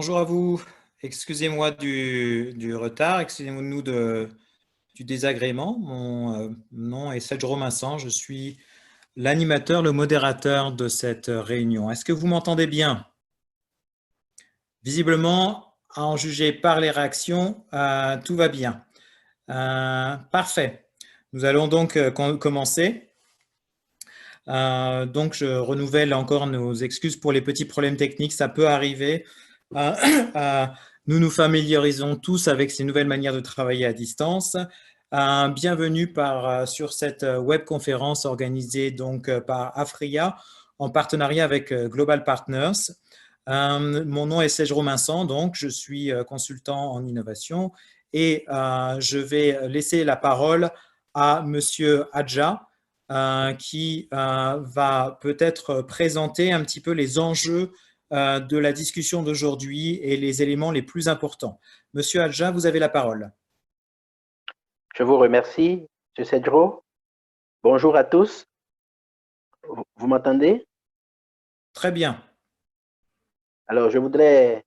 Bonjour à vous. Excusez-moi du retard, excusez-nous du désagrément. Mon nom est Sergio Massan, je suis l'animateur, le modérateur de cette réunion. Est-ce que vous m'entendez bien? Visiblement, à en juger par les réactions, tout va bien. Parfait. Nous allons donc commencer. Donc, je renouvelle encore nos excuses pour les petits problèmes techniques, ça peut arriver. Euh, euh, nous nous familiarisons tous avec ces nouvelles manières de travailler à distance. Bienvenue sur cette webconférence organisée donc par Afria en partenariat avec Global Partners. Mon nom est Serge Rominson, donc je suis consultant en innovation et je vais laisser la parole à Monsieur Adja, qui va peut-être présenter un petit peu les enjeux de la discussion d'aujourd'hui et les éléments les plus importants. Monsieur Adja, vous avez la parole. Je vous remercie, M. Cedro. Bonjour à tous. Vous m'entendez? Très bien. Alors, je voudrais,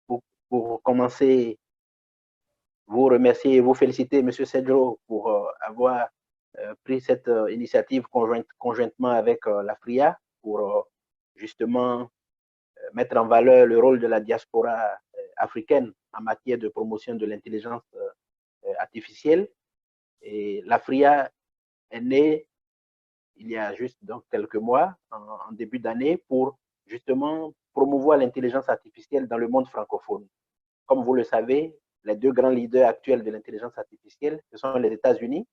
pour commencer, vous remercier et vous féliciter, M. Cedro, pour avoir pris cette initiative conjointement avec la FRIA pour justement mettre en valeur le rôle de la diaspora africaine en matière de promotion de l'intelligence artificielle. Et la FRIA est née il y a juste donc quelques mois, en début d'année, pour justement promouvoir l'intelligence artificielle dans le monde francophone. Comme vous le savez, les deux grands leaders actuels de l'intelligence artificielle, ce sont les États-Unis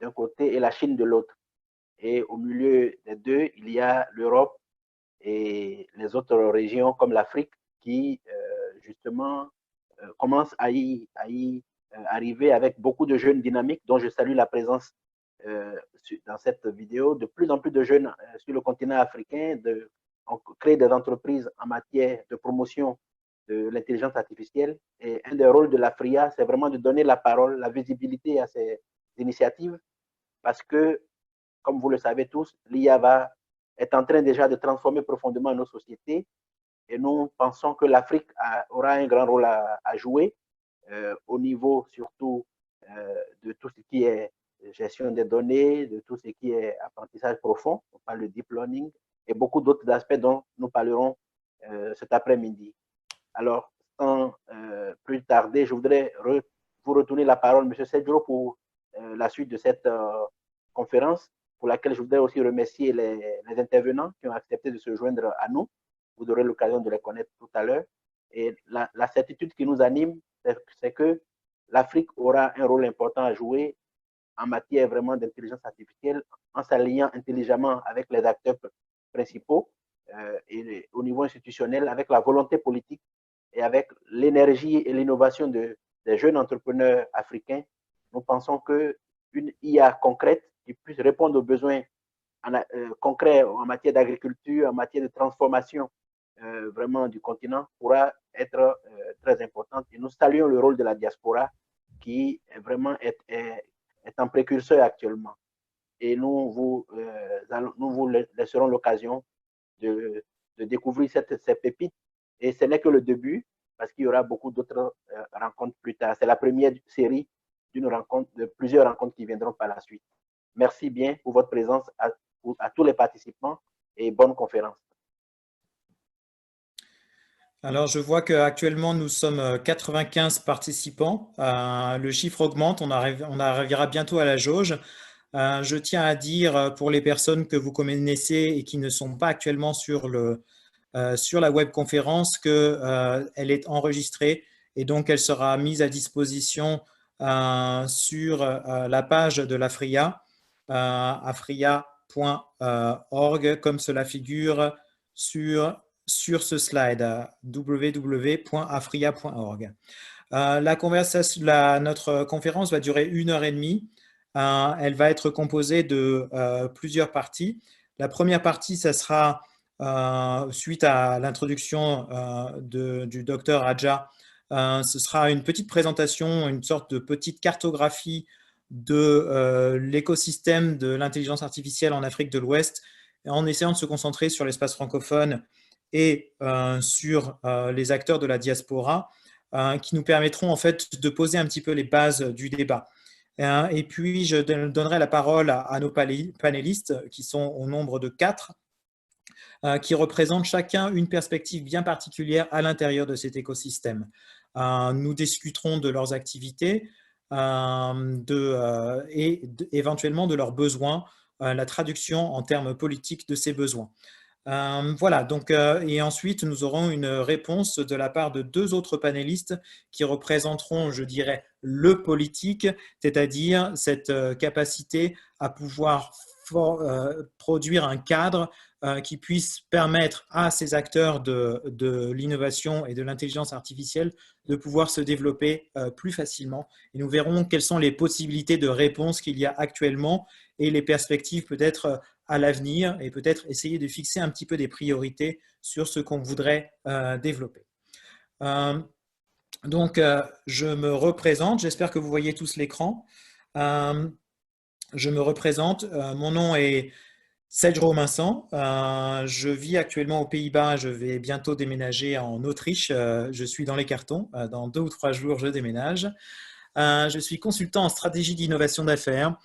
d'un côté et la Chine de l'autre. Et au milieu des deux, il y a l'Europe et les autres régions comme l'Afrique qui, justement, commencent à y arriver avec beaucoup de jeunes dynamiques dont je salue la présence dans cette vidéo. De plus en plus de jeunes sur le continent africain ont créé des entreprises en matière de promotion de l'intelligence artificielle. Et un des rôles de la FRIA, c'est vraiment de donner la parole, la visibilité à ces initiatives parce que, comme vous le savez tous, l'IA est en train déjà de transformer profondément nos sociétés et nous pensons que l'Afrique aura un grand rôle à jouer au niveau surtout de tout ce qui est gestion des données, de tout ce qui est apprentissage profond, on parle de deep learning, et beaucoup d'autres aspects dont nous parlerons cet après-midi. Alors, sans plus tarder, je voudrais vous retourner la parole, M. Cedro, pour la suite de cette conférence, pour laquelle je voudrais aussi remercier les intervenants qui ont accepté de se joindre à nous. Vous aurez l'occasion de les connaître tout à l'heure. Et la certitude qui nous anime, c'est que l'Afrique aura un rôle important à jouer en matière vraiment d'intelligence artificielle en s'alliant intelligemment avec les acteurs principaux et au niveau institutionnel, avec la volonté politique et avec l'énergie et l'innovation des jeunes entrepreneurs africains. Nous pensons qu'une IA concrète qui puisse répondre aux besoins concrets en matière d'agriculture, en matière de transformation vraiment du continent pourra être très importante. Et nous saluons le rôle de la diaspora qui vraiment est un précurseur actuellement. Et nous vous laisserons l'occasion de découvrir ces pépites. Et ce n'est que le début, parce qu'il y aura beaucoup d'autres rencontres plus tard. C'est la première série de plusieurs rencontres qui viendront par la suite. Merci bien pour votre présence à tous les participants et bonne conférence. Alors, je vois qu'actuellement, nous sommes 95 participants. Le chiffre augmente, on arrivera bientôt à la jauge. Je tiens à dire pour les personnes que vous connaissez et qui ne sont pas actuellement sur la webconférence qu'elle est enregistrée et donc elle sera mise à disposition sur la page de l'Afria, afria.org, comme cela figure sur ce slide, www.afria.org. Notre conférence va durer 1h30. Elle va être composée de plusieurs parties. La première partie, ça sera suite à l'introduction du docteur Adja. Ce sera une petite présentation, une sorte de petite cartographie de l'écosystème de l'intelligence artificielle en Afrique de l'Ouest, en essayant de se concentrer sur l'espace francophone et sur les acteurs de la diaspora qui nous permettront en fait de poser un petit peu les bases du débat. Et puis, je donnerai la parole à nos panélistes qui sont au nombre de 4 qui représentent chacun une perspective bien particulière à l'intérieur de cet écosystème. Nous discuterons de leurs activités et éventuellement de leurs besoins, la traduction en termes politiques de ces besoins. Voilà, donc, et ensuite, nous aurons une réponse de la part de 2 autres panélistes qui représenteront, je dirais, le politique, c'est-à-dire cette capacité à pouvoir produire un cadre qui puisse permettre à ces acteurs de l'innovation et de l'intelligence artificielle de pouvoir se développer plus facilement. Et nous verrons quelles sont les possibilités de réponse qu'il y a actuellement et les perspectives peut-être à l'avenir et peut-être essayer de fixer un petit peu des priorités sur ce qu'on voudrait développer. Donc, je me représente, j'espère que vous voyez tous l'écran. Je me représente, mon nom est Sedro Vincent, je vis actuellement aux Pays-Bas, je vais bientôt déménager en Autriche, je suis dans les cartons, dans 2 ou 3 jours je déménage. Je suis consultant en stratégie d'innovation d'affaires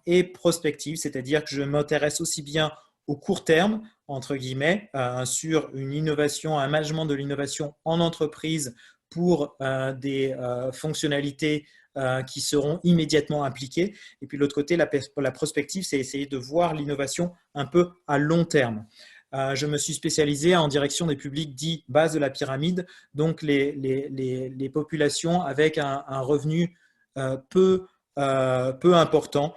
et prospective, c'est-à-dire que je m'intéresse aussi bien au court terme, entre guillemets, sur une innovation, un management de l'innovation en entreprise pour des fonctionnalités qui seront immédiatement appliquées. Et puis de l'autre côté, la prospective, c'est essayer de voir l'innovation un peu à long terme. Je me suis spécialisé en direction des publics dits base de la pyramide, donc les populations avec un revenu peu important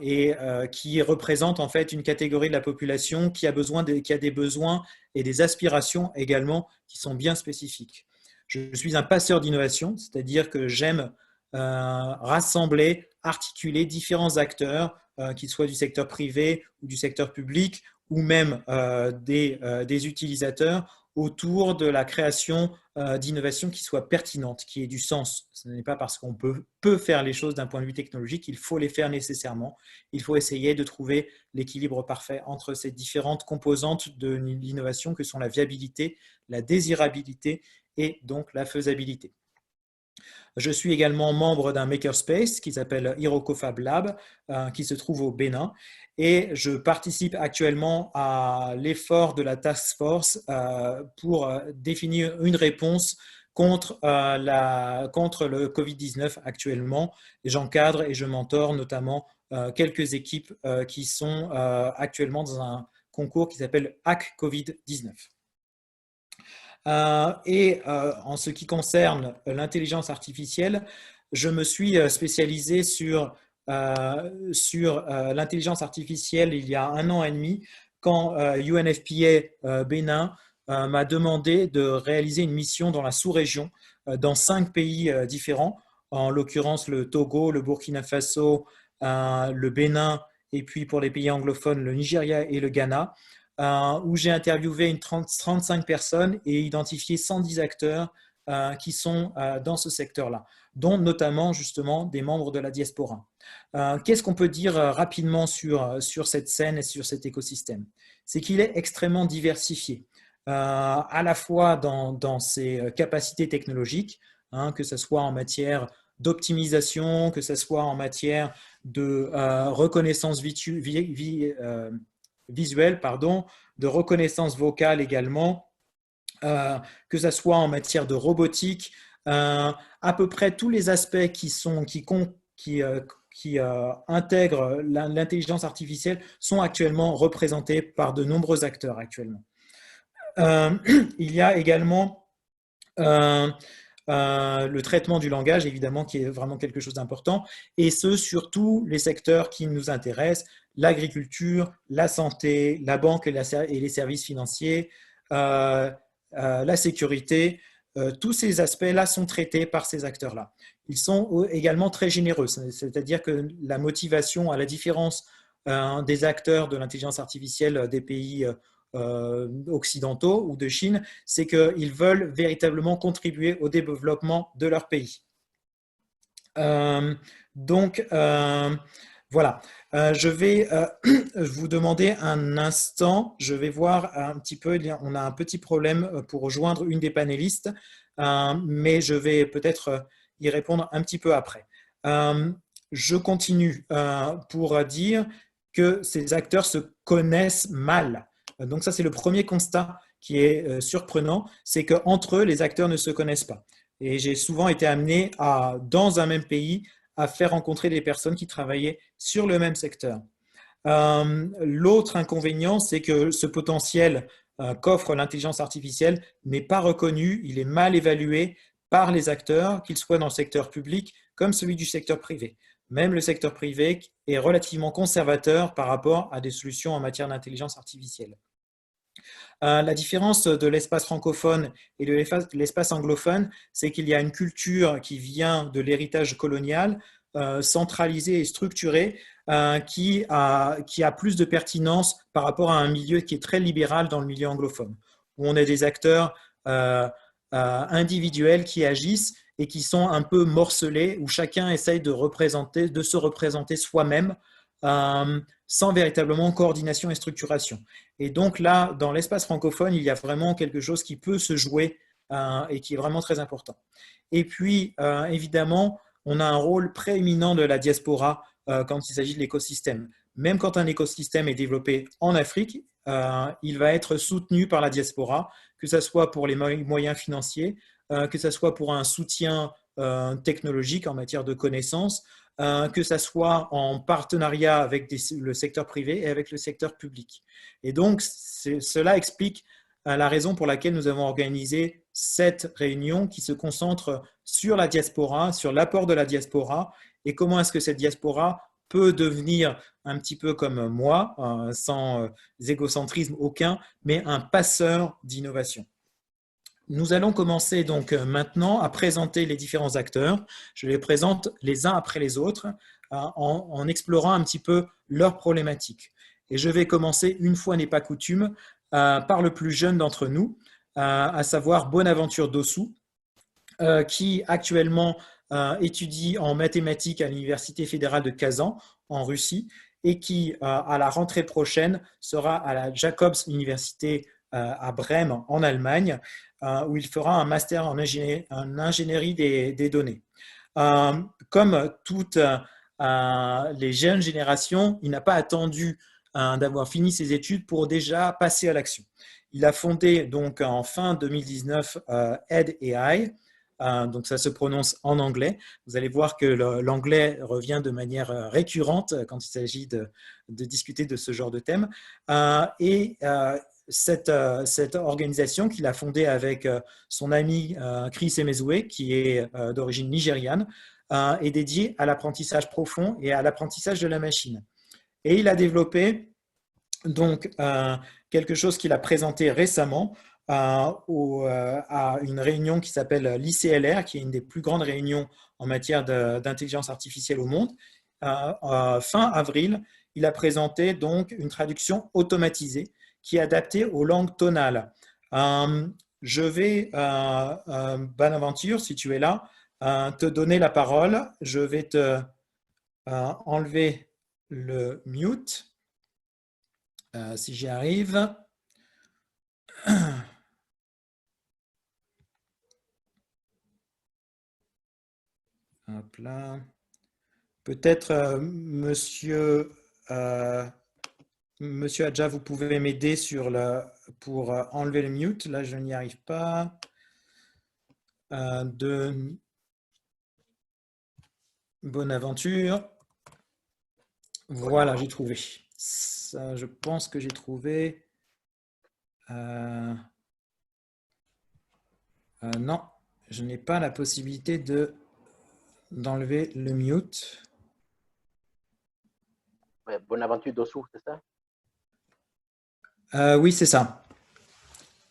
et qui représente en fait une catégorie de la population qui a des besoins et des aspirations également qui sont bien spécifiques. Je suis un passeur d'innovation, c'est-à-dire que j'aime rassembler, articuler différents acteurs, qu'ils soient du secteur privé ou du secteur public, ou même des utilisateurs autour de la création d'innovations qui soient pertinentes, qui aient du sens. Ce n'est pas parce qu'on peut faire les choses d'un point de vue technologique qu'il faut les faire nécessairement. Il faut essayer de trouver l'équilibre parfait entre ces différentes composantes de l'innovation que sont la viabilité, la désirabilité et donc la faisabilité. Je suis également membre d'un makerspace qui s'appelle Hiroko Fab Lab, qui se trouve au Bénin. Et je participe actuellement à l'effort de la task force pour définir une réponse contre le Covid-19 actuellement. J'encadre et je mentor notamment quelques équipes qui sont actuellement dans un concours qui s'appelle Hack Covid-19. Et en ce qui concerne l'intelligence artificielle, je me suis spécialisé sur l'intelligence artificielle il y a 1 an et demi, quand UNFPA Bénin m'a demandé de réaliser une mission dans la sous-région, dans 5 pays différents, en l'occurrence le Togo, le Burkina Faso, le Bénin, et puis pour les pays anglophones, le Nigeria et le Ghana, où j'ai interviewé 35 personnes et identifié 110 acteurs qui sont dans ce secteur-là, dont notamment justement des membres de la diaspora. Qu'est-ce qu'on peut dire rapidement sur cette scène et sur cet écosystème? C'est qu'il est extrêmement diversifié, à la fois dans ses capacités technologiques, que ce soit en matière d'optimisation, que ce soit en matière de reconnaissance visuelle, de reconnaissance vocale également, que ce soit en matière de robotique, à peu près tous les aspects qui intègrent l'intelligence artificielle sont actuellement représentés par de nombreux acteurs actuellement. Il y a également le traitement du langage, évidemment, qui est vraiment quelque chose d'important, et ce, sur tous les secteurs qui nous intéressent, l'agriculture, la santé, la banque et les services financiers, la sécurité, tous ces aspects-là sont traités par ces acteurs-là. Ils sont également très généreux, c'est-à-dire que la motivation, à la différence des acteurs de l'intelligence artificielle des pays occidentaux ou de Chine, c'est qu'ils veulent véritablement contribuer au développement de leur pays. Donc, Voilà. Je vais vous demander un instant. Je vais voir un petit peu. On a un petit problème pour rejoindre une des panélistes, mais je vais peut-être y répondre un petit peu après. Je continue pour dire que ces acteurs se connaissent mal. Donc ça, c'est le premier constat qui est surprenant, c'est qu'entre eux, les acteurs ne se connaissent pas. Et j'ai souvent été amené dans un même pays, à faire rencontrer des personnes qui travaillaient sur le même secteur. L'autre inconvénient, c'est que ce potentiel qu'offre l'intelligence artificielle n'est pas reconnu, il est mal évalué par les acteurs, qu'ils soient dans le secteur public comme celui du secteur privé. Même le secteur privé est relativement conservateur par rapport à des solutions en matière d'intelligence artificielle. La différence de l'espace francophone et de l'espace anglophone, c'est qu'il y a une culture qui vient de l'héritage colonial, centralisée et structurée, qui a plus de pertinence par rapport à un milieu qui est très libéral dans le milieu anglophone, où on a des acteurs individuels qui agissent et qui sont un peu morcelés, où chacun essaye de se représenter soi-même, sans véritablement coordination et structuration. Et donc là, dans l'espace francophone, il y a vraiment quelque chose qui peut se jouer et qui est vraiment très important. Et puis, évidemment, on a un rôle prééminent de la diaspora quand il s'agit de l'écosystème. Même quand un écosystème est développé en Afrique, il va être soutenu par la diaspora, que ce soit pour les moyens financiers, que ce soit pour un soutien technologique en matière de connaissances, que ce soit en partenariat avec le secteur privé et avec le secteur public. Et donc, cela explique la raison pour laquelle nous avons organisé cette réunion qui se concentre sur la diaspora, sur l'apport de la diaspora et comment est-ce que cette diaspora peut devenir un petit peu comme moi, sans égocentrisme aucun, mais un passeur d'innovation. Nous allons commencer donc maintenant à présenter les différents acteurs. Je les présente les uns après les autres en explorant un petit peu leurs problématiques. Et je vais commencer, une fois n'est pas coutume, par le plus jeune d'entre nous, à savoir Bonaventure Dossou, qui actuellement étudie en mathématiques à l'Université fédérale de Kazan, en Russie, et qui, à la rentrée prochaine, sera à la Jacobs Université à Brême, en Allemagne, où il fera un master en ingénierie des données. Comme toutes les jeunes générations, il n'a pas attendu d'avoir fini ses études pour déjà passer à l'action. Il a fondé donc en fin 2019 EdAI, donc ça se prononce en anglais. Vous allez voir que l'anglais revient de manière récurrente quand il s'agit de discuter de ce genre de thème. Cette organisation qu'il a fondée avec son ami Chris Emezue, qui est d'origine nigériane, est dédiée à l'apprentissage profond et à l'apprentissage de la machine. Et il a développé donc quelque chose qu'il a présenté récemment à une réunion qui s'appelle l'ICLR, qui est une des plus grandes réunions en matière d'intelligence artificielle au monde. Fin avril, il a présenté donc une traduction automatisée qui est adaptée aux langues tonales. Je vais, Bonaventure, si tu es là, te donner la parole. Je vais te enlever le mute, si j'y arrive. Hop là. Peut-être, monsieur Adja, vous pouvez m'aider pour enlever le mute. Là, je n'y arrive pas. De Bonaventure. Voilà, j'ai trouvé. Ça, je pense que j'ai trouvé. Non, je n'ai pas la possibilité d'enlever le mute. Ouais, Bonaventure Dossou, c'est ça? Oui, c'est ça.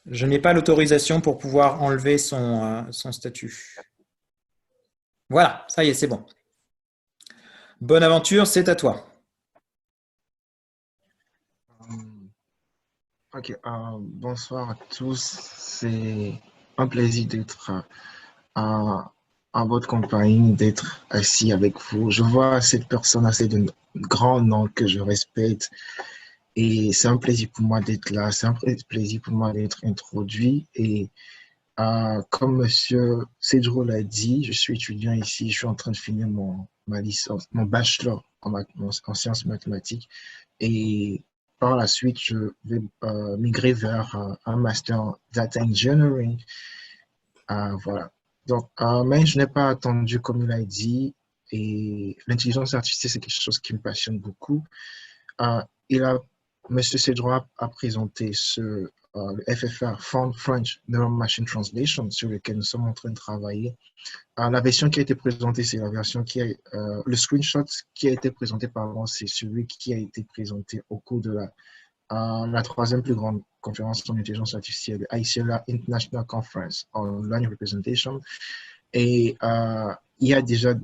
Je n'ai pas l'autorisation pour pouvoir enlever son statut. Voilà, ça y est, c'est bon. Bonaventure, c'est à toi. Ok, bonsoir à tous. C'est un plaisir d'être en votre compagnie, d'être assis avec vous. Je vois cette personne assez de grands noms que je respecte et c'est un plaisir pour moi d'être là. C'est un plaisir pour moi d'être introduit et comme Monsieur Cedro l'a dit, je suis étudiant ici, je suis en train de finir ma licence, mon bachelor en sciences mathématiques et par la suite, je vais migrer vers un master en data engineering. Voilà. Donc, mais je n'ai pas attendu, comme il a dit, et l'intelligence artificielle, c'est quelque chose qui me passionne beaucoup. Euh, il a, Monsieur Cedro a présenté le FFR, French Neural Machine Translation, sur lequel nous sommes en train de travailler. La version qui a été présentée, c'est la version le screenshot qui a été présenté, pardon, c'est celui qui a été présenté au cours de la troisième plus grande conférence en intelligence artificielle, ICLA International Conference on Learning Representation. Et il y a déjà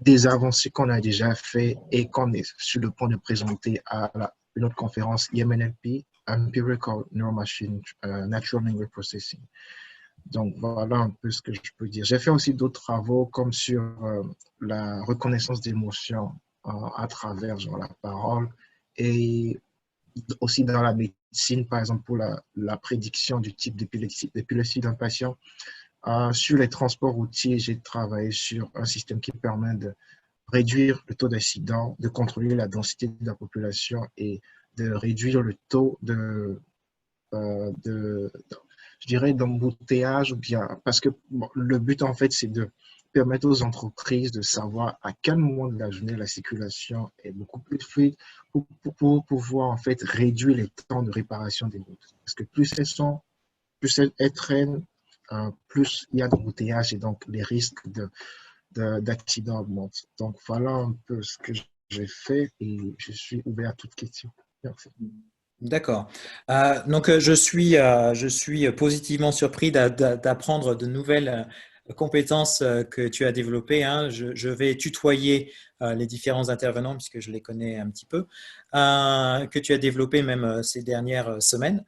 des avancées qu'on a déjà fait et qu'on est sur le point de présenter à une autre conférence, IMNLP, Empirical Neural Machine Natural Language Processing. Donc, voilà un peu ce que je peux dire. J'ai fait aussi d'autres travaux comme sur la reconnaissance d'émotions à travers genre, la parole et aussi dans la médecine, par exemple, pour la prédiction du type d'épilepsie d'un patient. Sur les transports routiers, j'ai travaillé sur un système qui permet de réduire le taux d'accident, de contrôler la densité de la population et de réduire le taux je dirais, d'embouteillage, ou bien, parce que bon, le but, en fait, c'est de permettre aux entreprises de savoir à quel moment de la journée la circulation est beaucoup plus fluide pour pouvoir, en fait, réduire les temps de réparation des routes. Parce que plus elles traînent, plus il y a d'embouteillage et donc les risques d'accident augmentent. Donc, voilà un peu ce que j'ai fait et je suis ouvert à toute question. Merci. D'accord. Donc, je suis positivement surpris d'apprendre de nouvelles compétences que tu as développées, hein. Je vais tutoyer les différents intervenants puisque je les connais un petit peu, que tu as développées même ces dernières semaines.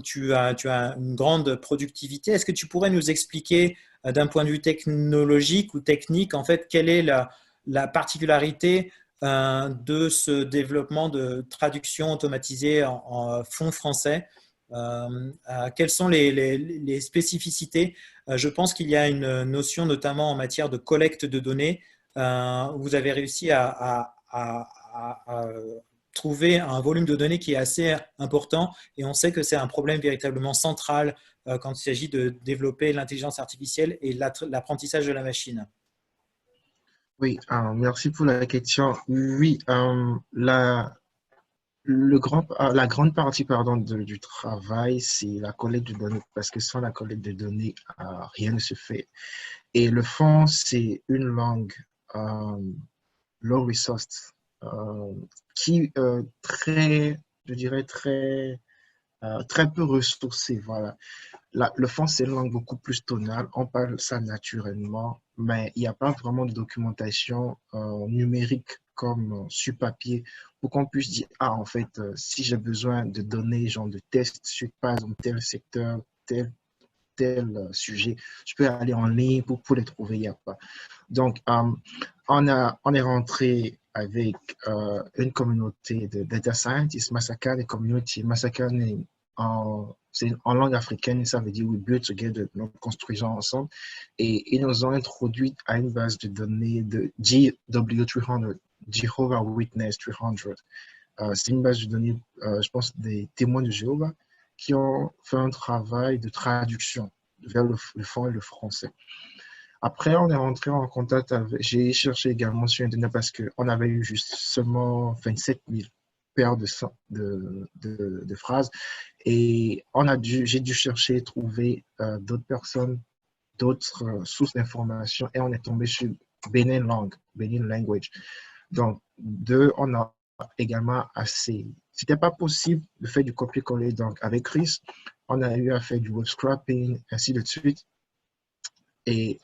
Tu as une grande productivité. Est-ce que tu pourrais nous expliquer d'un point de vue technologique ou technique, en fait, quelle est la particularité de ce développement de traduction automatisée en fonds français? Quelles sont les spécificités? Je pense qu'il y a une notion, notamment en matière de collecte de données, où vous avez réussi à trouver un volume de données qui est assez important et on sait que c'est un problème véritablement central quand il s'agit de développer l'intelligence artificielle et l'apprentissage de la machine. Oui, merci pour la question. Oui, la grande partie pardon, du travail, c'est la collecte de données, parce que sans la collecte de données, rien ne se fait. Et le fond, c'est une langue low resource qui très, je dirais, très peu ressourcée. Voilà. Le fond, c'est une langue beaucoup plus tonale. On parle ça naturellement, mais il n'y a pas vraiment de documentation numérique comme sur papier pour qu'on puisse dire, en fait, si j'ai besoin de données, genre de tests sur, par exemple, tel secteur, tel sujet, je peux aller en ligne pour les trouver, il n'y a pas. Donc, on est rentré avec une communauté de data scientists, Masakan Community. Masakan c'est en langue africaine, ça veut dire we build together, nous construisons ensemble. Et ils nous ont introduit à une base de données de GW300, Jehovah Witness 300. C'est une base de données, je pense, des témoins de Jéhovah qui ont fait un travail de traduction vers le fond et le français. Après, on est rentré en contact avec, j'ai cherché également sur Internet parce qu'on avait eu juste seulement 27 000 paires de phrases et j'ai dû chercher, trouver d'autres personnes, d'autres sources d'informations et on est tombé sur Benin Language. Donc, on a également c'était pas possible de faire du copier-coller. Donc, avec Chris, on a eu à faire du web scrapping, ainsi de suite. Et,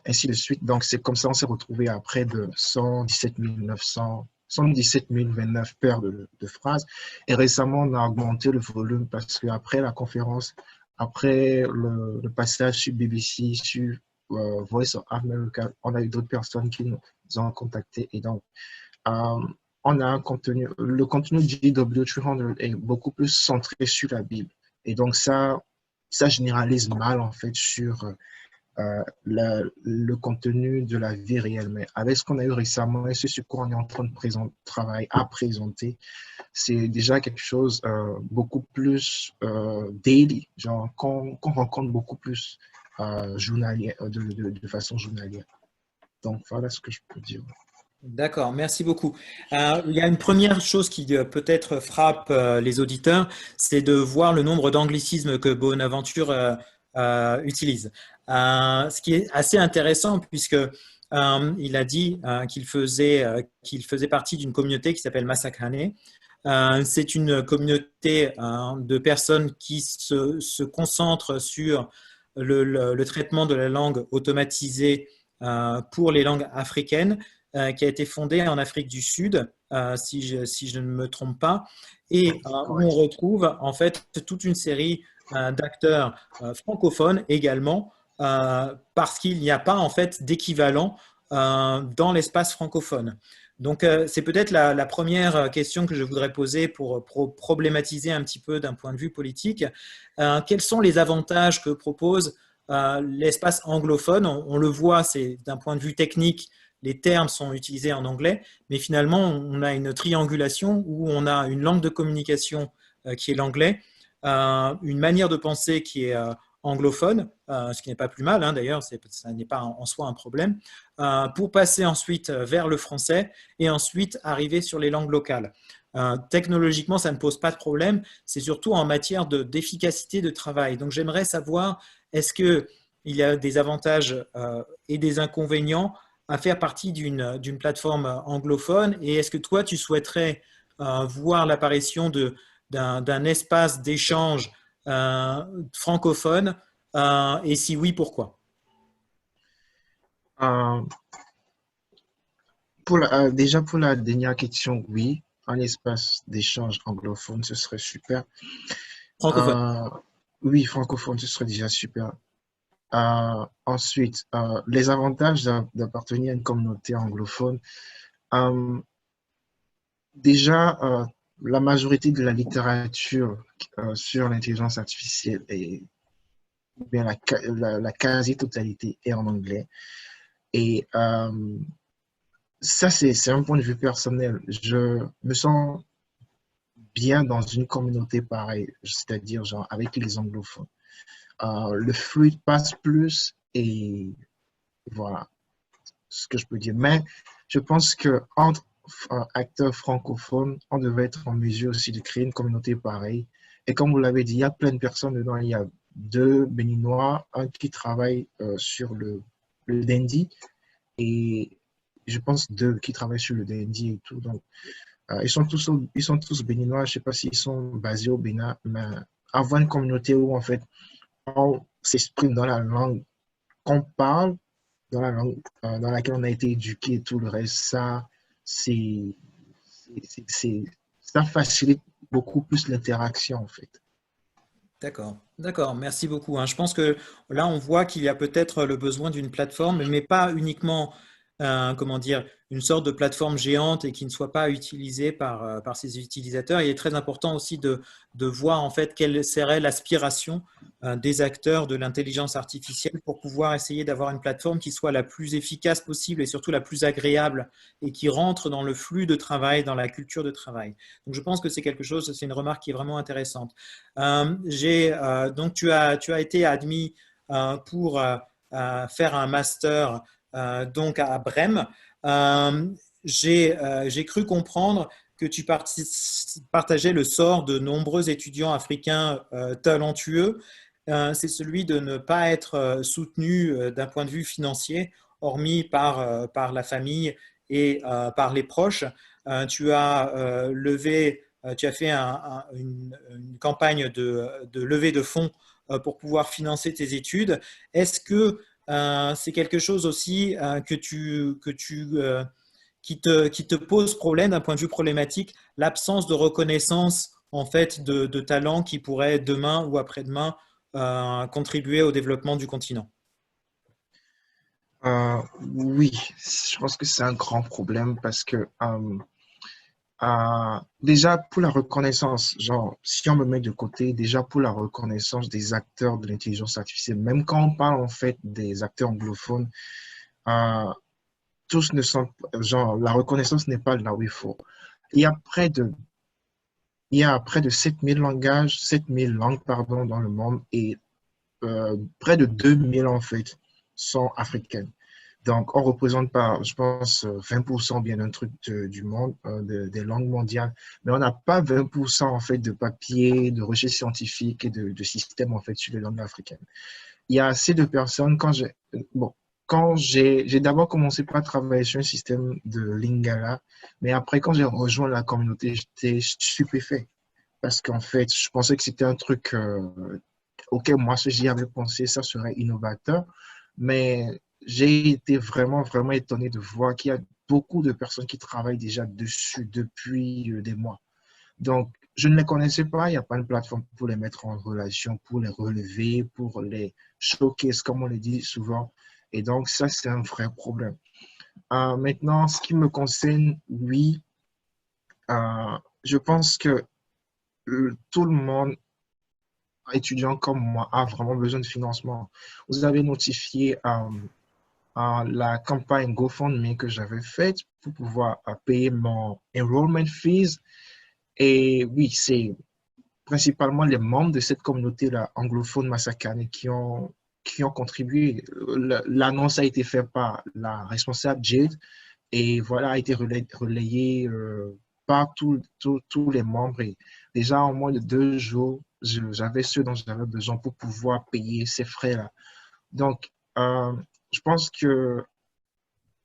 ainsi de suite. Donc, c'est comme ça on s'est retrouvé à près de 117 029 paires de phrases. Et récemment, on a augmenté le volume parce qu'après la conférence, Après le passage sur BBC, sur Voice of America, on a eu d'autres personnes qui nous ont contactés. Et donc, euh, on a un contenu, le contenu GW300 est beaucoup plus centré sur la Bible. Et donc, ça généralise mal, en fait, sur le contenu de la vie réelle. Mais avec ce qu'on a eu récemment et ce sur quoi on est en train de travailler à présenter, c'est déjà quelque chose beaucoup plus daily, genre qu'on rencontre beaucoup plus journalier, de façon journalière. Donc, voilà ce que je peux dire. D'accord, merci beaucoup. Il y a une première chose qui peut-être frappe les auditeurs, c'est de voir le nombre d'anglicismes que Bonaventure utilise. Ce qui est assez intéressant puisque il a dit qu'il faisait partie d'une communauté qui s'appelle Masakhane. C'est une communauté de personnes qui se concentrent sur le traitement de la langue automatisée pour les langues africaines, qui a été fondée en Afrique du Sud, si je ne me trompe pas, et où on retrouve en fait toute une série d'acteurs francophones également, parce qu'il n'y a pas en fait d'équivalent dans l'espace francophone. Donc, c'est peut-être la première question que je voudrais poser pour problématiser un petit peu d'un point de vue politique. Quels sont les avantages que propose l'espace anglophone? On le voit, c'est d'un point de vue technique, les termes sont utilisés en anglais, mais finalement, on a une triangulation où on a une langue de communication qui est l'anglais, une manière de penser qui est anglophone, ce qui n'est pas plus mal, hein, d'ailleurs, ça n'est pas en soi un problème, pour passer ensuite vers le français et ensuite arriver sur les langues locales. Technologiquement, ça ne pose pas de problème, c'est surtout en matière d'efficacité de travail. Donc, j'aimerais savoir, est-ce qu'il y a des avantages et des inconvénients à faire partie d'une plateforme anglophone, et est-ce que toi, tu souhaiterais voir l'apparition d'un espace d'échange francophone, et si oui, pourquoi? Déjà pour la dernière question, oui, un espace d'échange anglophone, ce serait super. Francophone. Oui, francophone, ce serait déjà super. Ensuite, les avantages d'appartenir à une communauté anglophone. Déjà, la majorité de la littérature sur l'intelligence artificielle ou bien la quasi-totalité est en anglais. Et ça, c'est un point de vue personnel. Je me sens bien dans une communauté pareille, c'est-à-dire genre avec les anglophones. Le fluide passe plus et voilà ce que je peux dire. Mais je pense que entre acteurs francophones, on devait être en mesure aussi de créer une communauté pareille. Et comme vous l'avez dit, il y a plein de personnes dedans. Il y a deux Béninois, un qui travaille sur le Dendi et je pense deux qui travaillent sur le Dendi et tout. Donc, ils sont tous Béninois. Je ne sais pas s'ils sont basés au Bénin, mais avoir une communauté où en fait on s'exprime dans la langue qu'on parle, dans la langue dans laquelle on a été éduqué et tout le reste, c'est, ça facilite beaucoup plus l'interaction en fait. D'accord, d'accord, merci beaucoup, hein. Je pense que là, on voit qu'il y a peut-être le besoin d'une plateforme, mais pas uniquement, comment dire, une sorte de plateforme géante et qui ne soit pas utilisée par ses utilisateurs. Il est très important aussi de voir en fait quelle serait l'aspiration des acteurs de l'intelligence artificielle pour pouvoir essayer d'avoir une plateforme qui soit la plus efficace possible et surtout la plus agréable et qui rentre dans le flux de travail, dans la culture de travail. Donc, je pense que c'est quelque chose, c'est une remarque qui est vraiment intéressante. Donc, tu as été admis pour faire un master donc à Brême. J'ai cru comprendre que tu partageais le sort de nombreux étudiants africains talentueux. C'est celui de ne pas être soutenu d'un point de vue financier, hormis par la famille et par les proches. Tu as tu as fait une campagne de levée de fonds pour pouvoir financer tes études. Est-ce que c'est quelque chose aussi qui te pose problème d'un point de vue problématique, l'absence de reconnaissance en fait de talents qui pourraient demain ou après-demain contribuer au développement du continent? Oui, je pense que c'est un grand problème parce que déjà pour la reconnaissance, genre si on me met de côté, déjà pour la reconnaissance des acteurs de l'intelligence artificielle, même quand on parle en fait des acteurs anglophones, euh, tous ne sont, genre la reconnaissance n'est pas là où il faut. Il y a près de, il y a près de 7000 langages, 7000 langues pardon, dans le monde et près de 2000 en fait sont africaines. Donc, on représente pas, je pense, 20% bien un truc du monde, des langues mondiales, mais on n'a pas 20% en fait de papier, de recherche scientifique et de systèmes en fait sur les langues africaines. Il y a assez de personnes bon, quand j'ai d'abord commencé par travailler sur un système de Lingala, mais après quand j'ai rejoint la communauté, j'étais stupéfait parce qu'en fait, je pensais que c'était un truc auquel moi, si j'y avais pensé, ça serait innovateur. Mais j'ai été vraiment, vraiment étonné de voir qu'il y a beaucoup de personnes qui travaillent déjà dessus depuis des mois. Donc, je ne les connaissais pas. Il n'y a pas une plateforme pour les mettre en relation, pour les relever, pour les showcase, comme on le dit souvent. Et donc, ça, c'est un vrai problème. Maintenant, ce qui me concerne, oui, je pense que tout le monde étudiant comme moi a vraiment besoin de financement. Vous avez notifié la campagne GoFundMe que j'avais faite pour pouvoir payer mon enrollment fees. Et oui, c'est principalement les membres de cette communauté-là, anglophone Massakane, qui ont contribué. L'annonce a été faite par la responsable Jade et voilà, a été relayée par tous les membres. Et déjà, en moins de 2 jours, j'avais ce dont j'avais besoin pour pouvoir payer ces frais-là. Donc, je pense que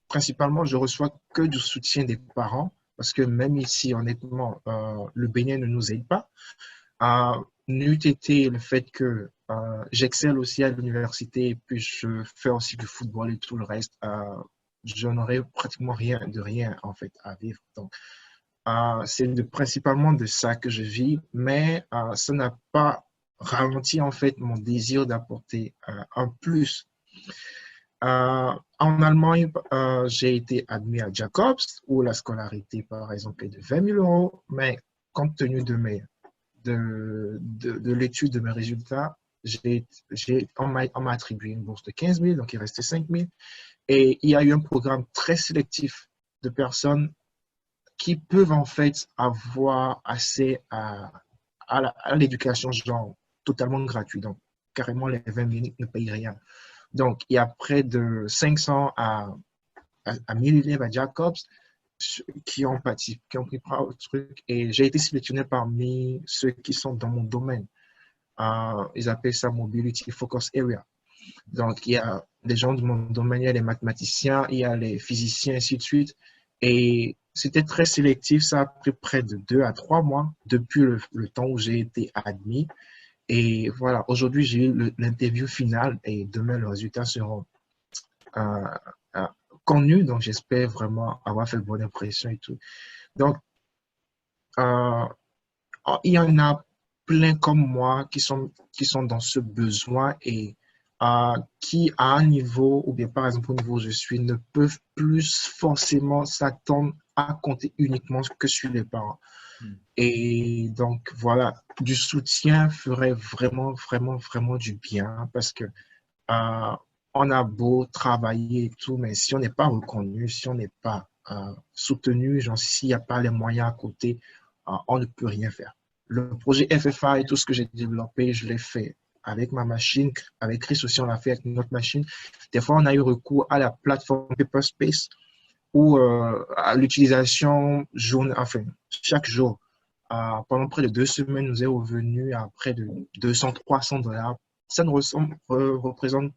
principalement, je reçois que du soutien des parents parce que même ici, honnêtement, le Bénin ne nous aide pas. N'eût été le fait que j'excelle aussi à l'université et puis je fais aussi du football et tout le reste, je n'aurais pratiquement rien en fait à vivre. Donc, c'est principalement de ça que je vis, mais ça n'a pas ralenti en fait mon désir d'apporter un plus. En Allemagne, j'ai été admis à Jacobs où la scolarité par exemple est de 20 000 euros, mais compte tenu de l'étude de mes résultats, on m'a attribué une bourse de 15 000, donc il restait 5 000. Et il y a eu un programme très sélectif de personnes qui peuvent en fait avoir accès à l'éducation genre totalement gratuit. Donc, carrément, les 20 000 ne payent rien. Donc, il y a près de 500 à 1000 élèves à Jacobs qui ont pris part au truc. Et j'ai été sélectionné parmi ceux qui sont dans mon domaine. Ils appellent ça Mobility Focus Area. Donc, il y a des gens de mon domaine, il y a les mathématiciens, il y a les physiciens, ainsi de suite. Et c'était très sélectif. Ça a pris près de 2 à 3 mois depuis le temps où j'ai été admis. Et voilà, aujourd'hui, j'ai eu l'interview finale et demain, les résultats seront connus. Donc, j'espère vraiment avoir fait une bonne impression et tout. Donc, il y en a plein comme moi qui sont dans ce besoin et qui, à un niveau, ou bien par exemple au niveau où je suis, ne peuvent plus forcément s'attendre à compter uniquement que sur les parents. Et donc, voilà, du soutien ferait vraiment, vraiment, vraiment du bien parce que on a beau travailler et tout, mais si on n'est pas reconnu, si on n'est pas soutenu, genre s'il n'y a pas les moyens à côté, on ne peut rien faire. Le projet FFA et tout ce que j'ai développé, je l'ai fait avec ma machine. Avec Chris aussi, on l'a fait avec notre machine. Des fois, on a eu recours à la plateforme Paperspace ou à l'utilisation chaque jour. Pendant près de 2 semaines, nous est revenu à près de 200-300 $. Ça ne représente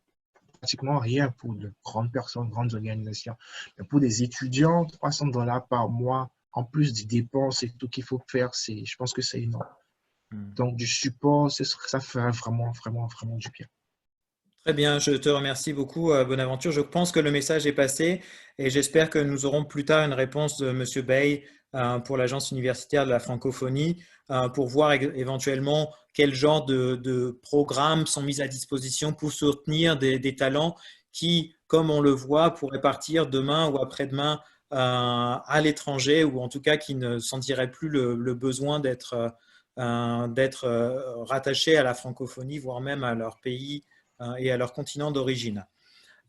pratiquement rien pour de grandes personnes, grandes organisations. Mais pour des étudiants, 300 $ par mois, en plus des dépenses et tout qu'il faut faire, je pense que c'est énorme. Donc, du support, ça ferait vraiment, vraiment, vraiment du bien. Très bien, je te remercie beaucoup, Bonaventure. Je pense que le message est passé et j'espère que nous aurons plus tard une réponse de M. Bay pour l'Agence universitaire de la francophonie pour voir éventuellement quel genre de programmes sont mis à disposition pour soutenir des talents qui, comme on le voit, pourraient partir demain ou après-demain à l'étranger, ou en tout cas qui ne sentiraient plus le besoin d'être rattachés à la francophonie, voire même à leur pays et à leur continent d'origine.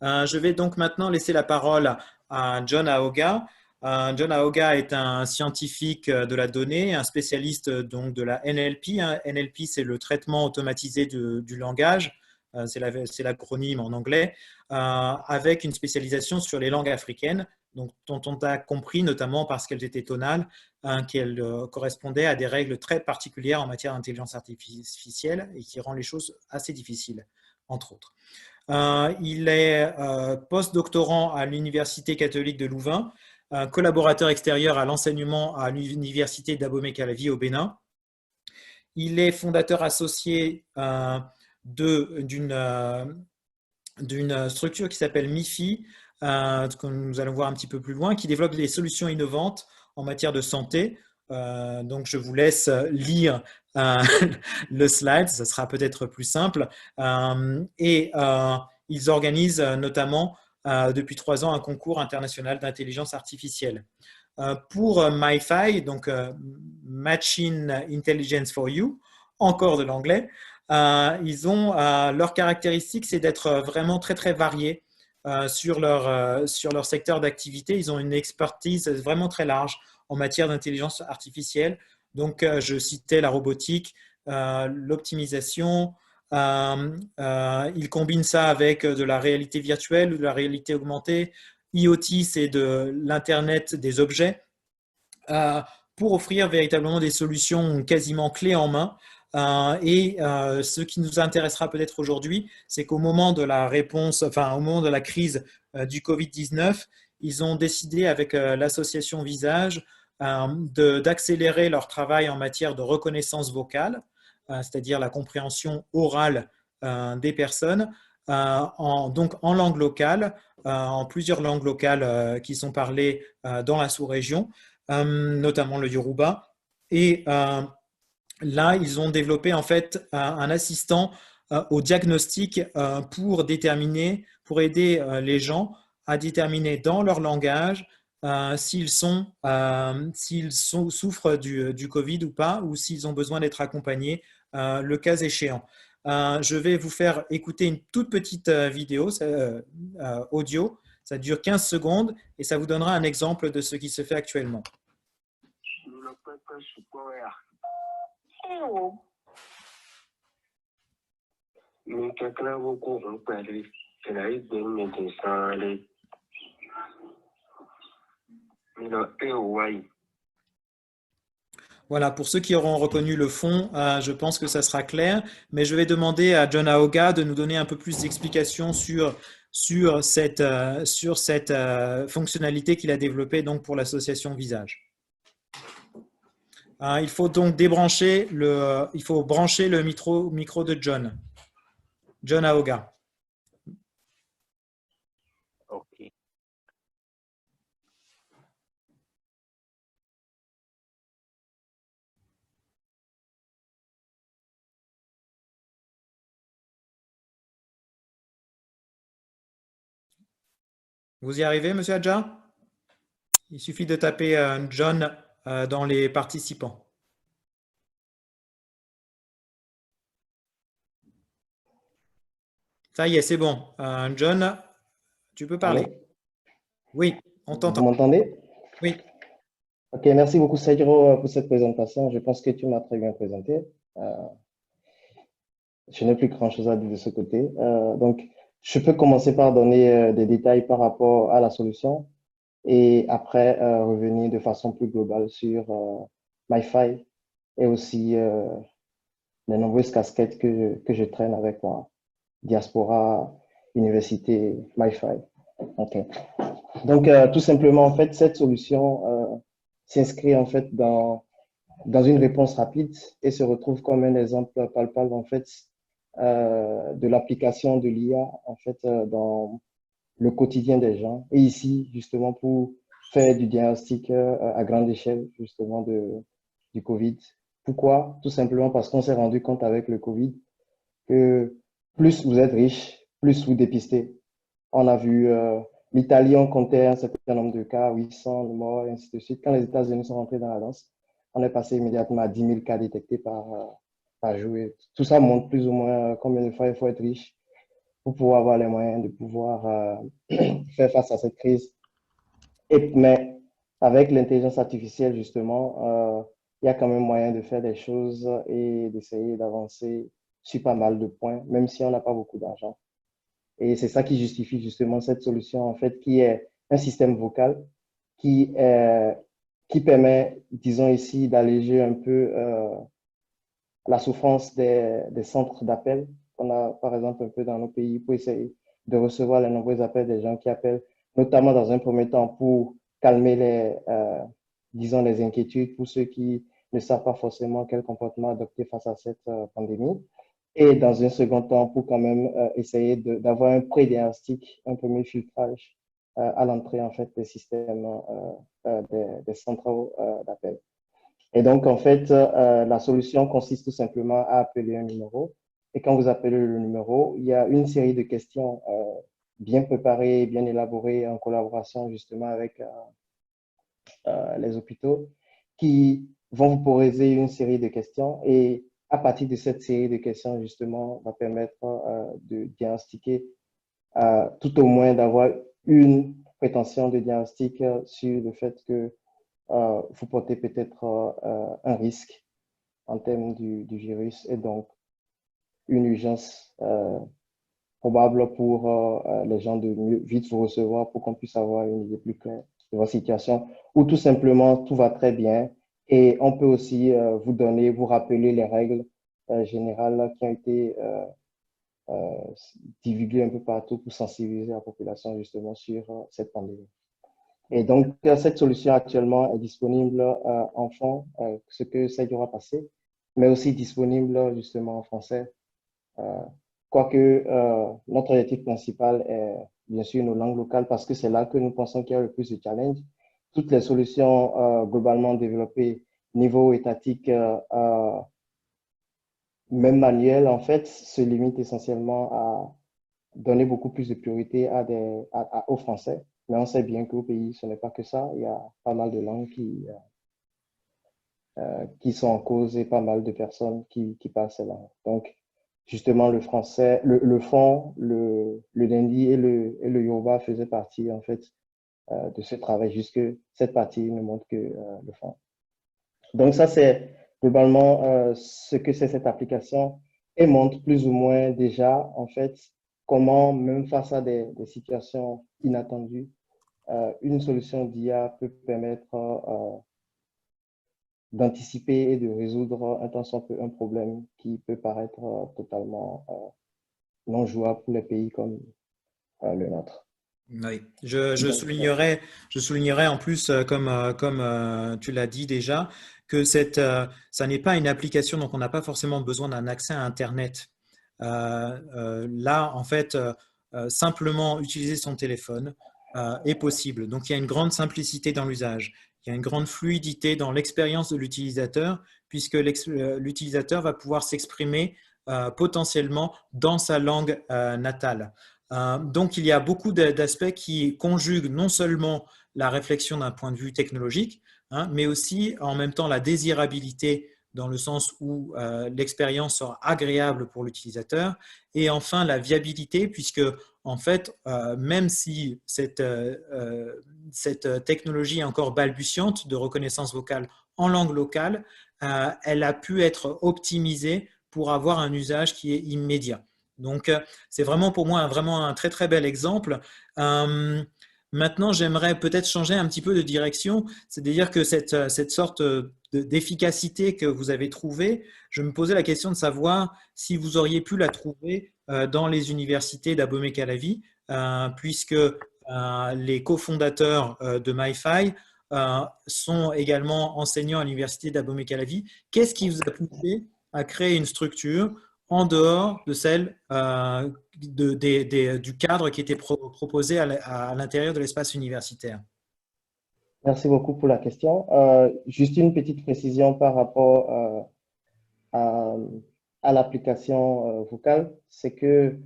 Je vais donc maintenant laisser la parole à John Aoga. John Aoga est un scientifique de la donnée, un spécialiste donc de la NLP. NLP, c'est le traitement automatisé du langage, c'est l'acronyme en anglais, avec une spécialisation sur les langues africaines, donc, dont on a compris, notamment parce qu'elles étaient tonales, qu'elles correspondaient à des règles très particulières en matière d'intelligence artificielle et qui rend les choses assez difficiles, entre autres. Il est post-doctorant à l'Université catholique de Louvain, collaborateur extérieur à l'enseignement à l'Université d'Abomey-Calavi au Bénin. Il est fondateur associé d'une structure qui s'appelle MIFI, que nous allons voir un petit peu plus loin, qui développe des solutions innovantes en matière de santé. Donc, je vous laisse lire le slide, ça sera peut-être plus simple. Ils organisent notamment depuis 3 ans un concours international d'intelligence artificielle. Pour MiFi, donc Machine Intelligence for You, encore de l'anglais, ils ont leur caractéristique, c'est d'être vraiment très très variés sur leur secteur d'activité. Ils ont une expertise vraiment très large en matière d'intelligence artificielle. Donc, je citais la robotique, l'optimisation. Ils combinent ça avec de la réalité virtuelle ou de la réalité augmentée. IoT, c'est de l'Internet des objets, pour offrir véritablement des solutions quasiment clés en main. Ce qui nous intéressera peut-être aujourd'hui, c'est qu'au moment de la réponse, enfin au moment de la crise du Covid-19, ils ont décidé avec l'association Visage d'accélérer leur travail en matière de reconnaissance vocale, c'est-à-dire la compréhension orale des personnes, donc en langue locale, en plusieurs langues locales qui sont parlées dans la sous-région, notamment le Yoruba. Et là, ils ont développé en fait un assistant au diagnostic pour aider les gens à déterminer dans leur langage s'ils souffrent du Covid ou pas, ou s'ils ont besoin d'être accompagnés le cas échéant. Je vais vous faire écouter une toute petite vidéo audio. Ça dure 15 secondes et ça vous donnera un exemple de ce qui se fait actuellement. Voilà, pour ceux qui auront reconnu le fond, je pense que ça sera clair, mais je vais demander à John Aoga de nous donner un peu plus d'explications sur cette fonctionnalité qu'il a développée donc pour l'association Visage. Il faut donc brancher le micro de John. John Aoga. OK. Vous y arrivez, Monsieur Adja? Il suffit de taper John dans les participants. Ça y est, c'est bon. John, tu peux parler. Allô? Oui, on Vous t'entend. m'entendez? Oui. Ok, merci beaucoup Sergio pour cette présentation. Je pense que tu m'as très bien présenté. Je n'ai plus grand-chose à dire de ce côté. Donc, je peux commencer par donner des détails par rapport à la solution et après revenir de façon plus globale sur MiFi et aussi les nombreuses casquettes que je traîne avec moi. Diaspora, université, MiFi. Ok. Donc, tout simplement, en fait, cette solution s'inscrit en fait dans une réponse rapide et se retrouve comme un exemple palpable en fait de l'application de l'IA en fait dans le quotidien des gens. Et ici, justement, pour faire du diagnostic à grande échelle justement du Covid Pourquoi? Tout simplement parce qu'on s'est rendu compte avec le Covid que plus vous êtes riche, plus vous dépistez. On a vu l'Italie, on comptait un certain nombre de cas, 800 de morts, et ainsi de suite. Quand les États-Unis sont rentrés dans la danse, on est passé immédiatement à 10 000 cas détectés par jour. Et tout ça montre plus ou moins combien de fois il faut être riche pour pouvoir avoir les moyens de pouvoir faire face à cette crise. Mais avec l'intelligence artificielle, justement, il y a quand même moyen de faire des choses et d'essayer d'avancer sur pas mal de points, même si on n'a pas beaucoup d'argent. Et c'est ça qui justifie justement cette solution, en fait, qui est un système vocal qui, qui permet, disons ici, d'alléger un peu la souffrance des centres d'appel qu'on a, par exemple, un peu dans nos pays pour essayer de recevoir les nombreux appels des gens qui appellent, notamment dans un premier temps pour calmer disons, les inquiétudes pour ceux qui ne savent pas forcément quel comportement adopter face à cette pandémie. Et dans un second temps, pour quand même essayer d'avoir un pré-diagnostic, un premier filtrage à l'entrée en fait des systèmes des centraux d'appel. Et donc, en fait, la solution consiste tout simplement à appeler un numéro. Et quand vous appelez le numéro, il y a une série de questions bien préparées, bien élaborées en collaboration justement avec les hôpitaux qui vont vous poser une série de questions. Et à partir de cette série de questions, justement, va permettre de diagnostiquer, tout au moins d'avoir une prétention de diagnostic sur le fait que vous portez peut-être un risque en termes du virus et donc une urgence probable pour les gens de mieux vite vous recevoir pour qu'on puisse avoir une idée plus claire de votre situation ou tout simplement tout va très bien et on peut aussi vous donner, vous rappeler les règles générales qui ont été divulguées un peu partout pour sensibiliser la population justement sur cette pandémie. Et donc, cette solution actuellement est disponible en fond, ce que ça aura passé, mais aussi disponible justement en français. Quoique notre objectif principal est bien sûr nos langues locales parce que c'est là que nous pensons qu'il y a le plus de challenges. Toutes les solutions globalement développées niveau étatique, même manuel, en fait, se limitent essentiellement à donner beaucoup plus de priorité aux Français. Mais on sait bien qu'au pays, ce n'est pas que ça. Il y a pas mal de langues qui sont en cause et pas mal de personnes qui parlent ces langues. Donc, justement, le français, le fon, le hindi et le yoruba faisaient partie, en fait, de ce travail, jusque cette partie ne montre que le fond. Donc, ça, c'est globalement ce que c'est cette application et montre plus ou moins déjà, en fait, comment, même face à des situations inattendues, une solution d'IA peut permettre d'anticiper et de résoudre un tant soit peu un problème qui peut paraître totalement non jouable pour les pays comme le nôtre. Oui, je soulignerais en plus, comme tu l'as dit déjà, que ça n'est pas une application, donc on n'a pas forcément besoin d'un accès à Internet. Là, en fait, simplement utiliser son téléphone est possible. Donc, il y a une grande simplicité dans l'usage. Il y a une grande fluidité dans l'expérience de l'utilisateur, puisque l'utilisateur va pouvoir s'exprimer potentiellement dans sa langue natale. Donc, il y a beaucoup d'aspects qui conjuguent non seulement la réflexion d'un point de vue technologique, hein, mais aussi en même temps la désirabilité dans le sens où l'expérience sera agréable pour l'utilisateur et enfin la viabilité puisque en fait, même si cette technologie est encore balbutiante de reconnaissance vocale en langue locale, elle a pu être optimisée pour avoir un usage qui est immédiat. Donc, c'est vraiment pour moi vraiment un très très bel exemple. Maintenant, j'aimerais peut-être changer un petit peu de direction, c'est-à-dire que cette sorte d'efficacité que vous avez trouvée, je me posais la question de savoir si vous auriez pu la trouver dans les universités d'Abomey-Calavi, puisque les cofondateurs de MyFi sont également enseignants à l'université d'Abomey-Calavi. Qu'est-ce qui vous a poussé à créer une structure en dehors de celle du cadre qui était proposé à l'intérieur de l'espace universitaire? Merci beaucoup pour la question. Juste une petite précision par rapport à, à l'application vocale, c'est que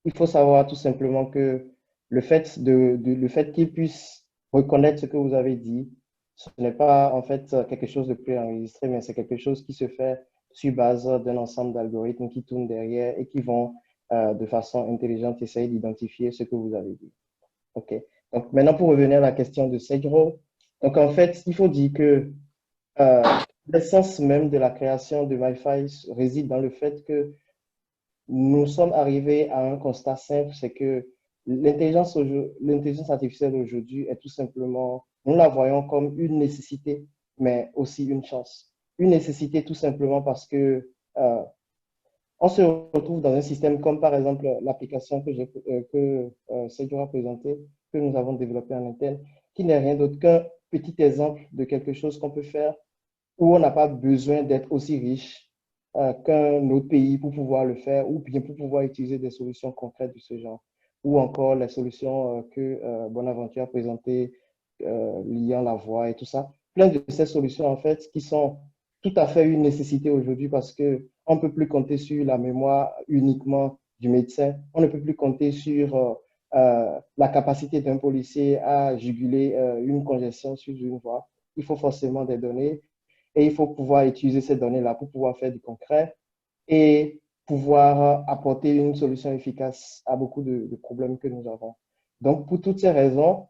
il faut savoir tout simplement que le fait qu'il puisse reconnaître ce que vous avez dit, ce n'est pas en fait quelque chose de préenregistré, mais c'est quelque chose qui se fait sur base d'un ensemble d'algorithmes qui tournent derrière et qui vont de façon intelligente essayer d'identifier ce que vous avez dit. OK. Donc maintenant, pour revenir à la question de Cedro, donc en fait, il faut dire que euh, l'essence même de la création de MyFi réside dans le fait que nous sommes arrivés à un constat simple, c'est que l'intelligence artificielle aujourd'hui est tout simplement, nous la voyons comme une nécessité, mais aussi une chance. Une nécessité tout simplement parce que on se retrouve dans un système comme par exemple l'application que Sergio a présentée, que nous avons développée en interne, qui n'est rien d'autre qu'un petit exemple de quelque chose qu'on peut faire où on n'a pas besoin d'être aussi riche qu'un autre pays pour pouvoir le faire ou bien pour pouvoir utiliser des solutions concrètes de ce genre. Ou encore les solutions que Bonaventure a présentées, liant la voix et tout ça. Plein de ces solutions, en fait, qui sont tout à fait une nécessité aujourd'hui parce qu'on ne peut plus compter sur la mémoire uniquement du médecin. On ne peut plus compter sur la capacité d'un policier à juguler une congestion sur une voie. Il faut forcément des données et il faut pouvoir utiliser ces données-là pour pouvoir faire du concret et pouvoir apporter une solution efficace à beaucoup de problèmes que nous avons. Donc, pour toutes ces raisons,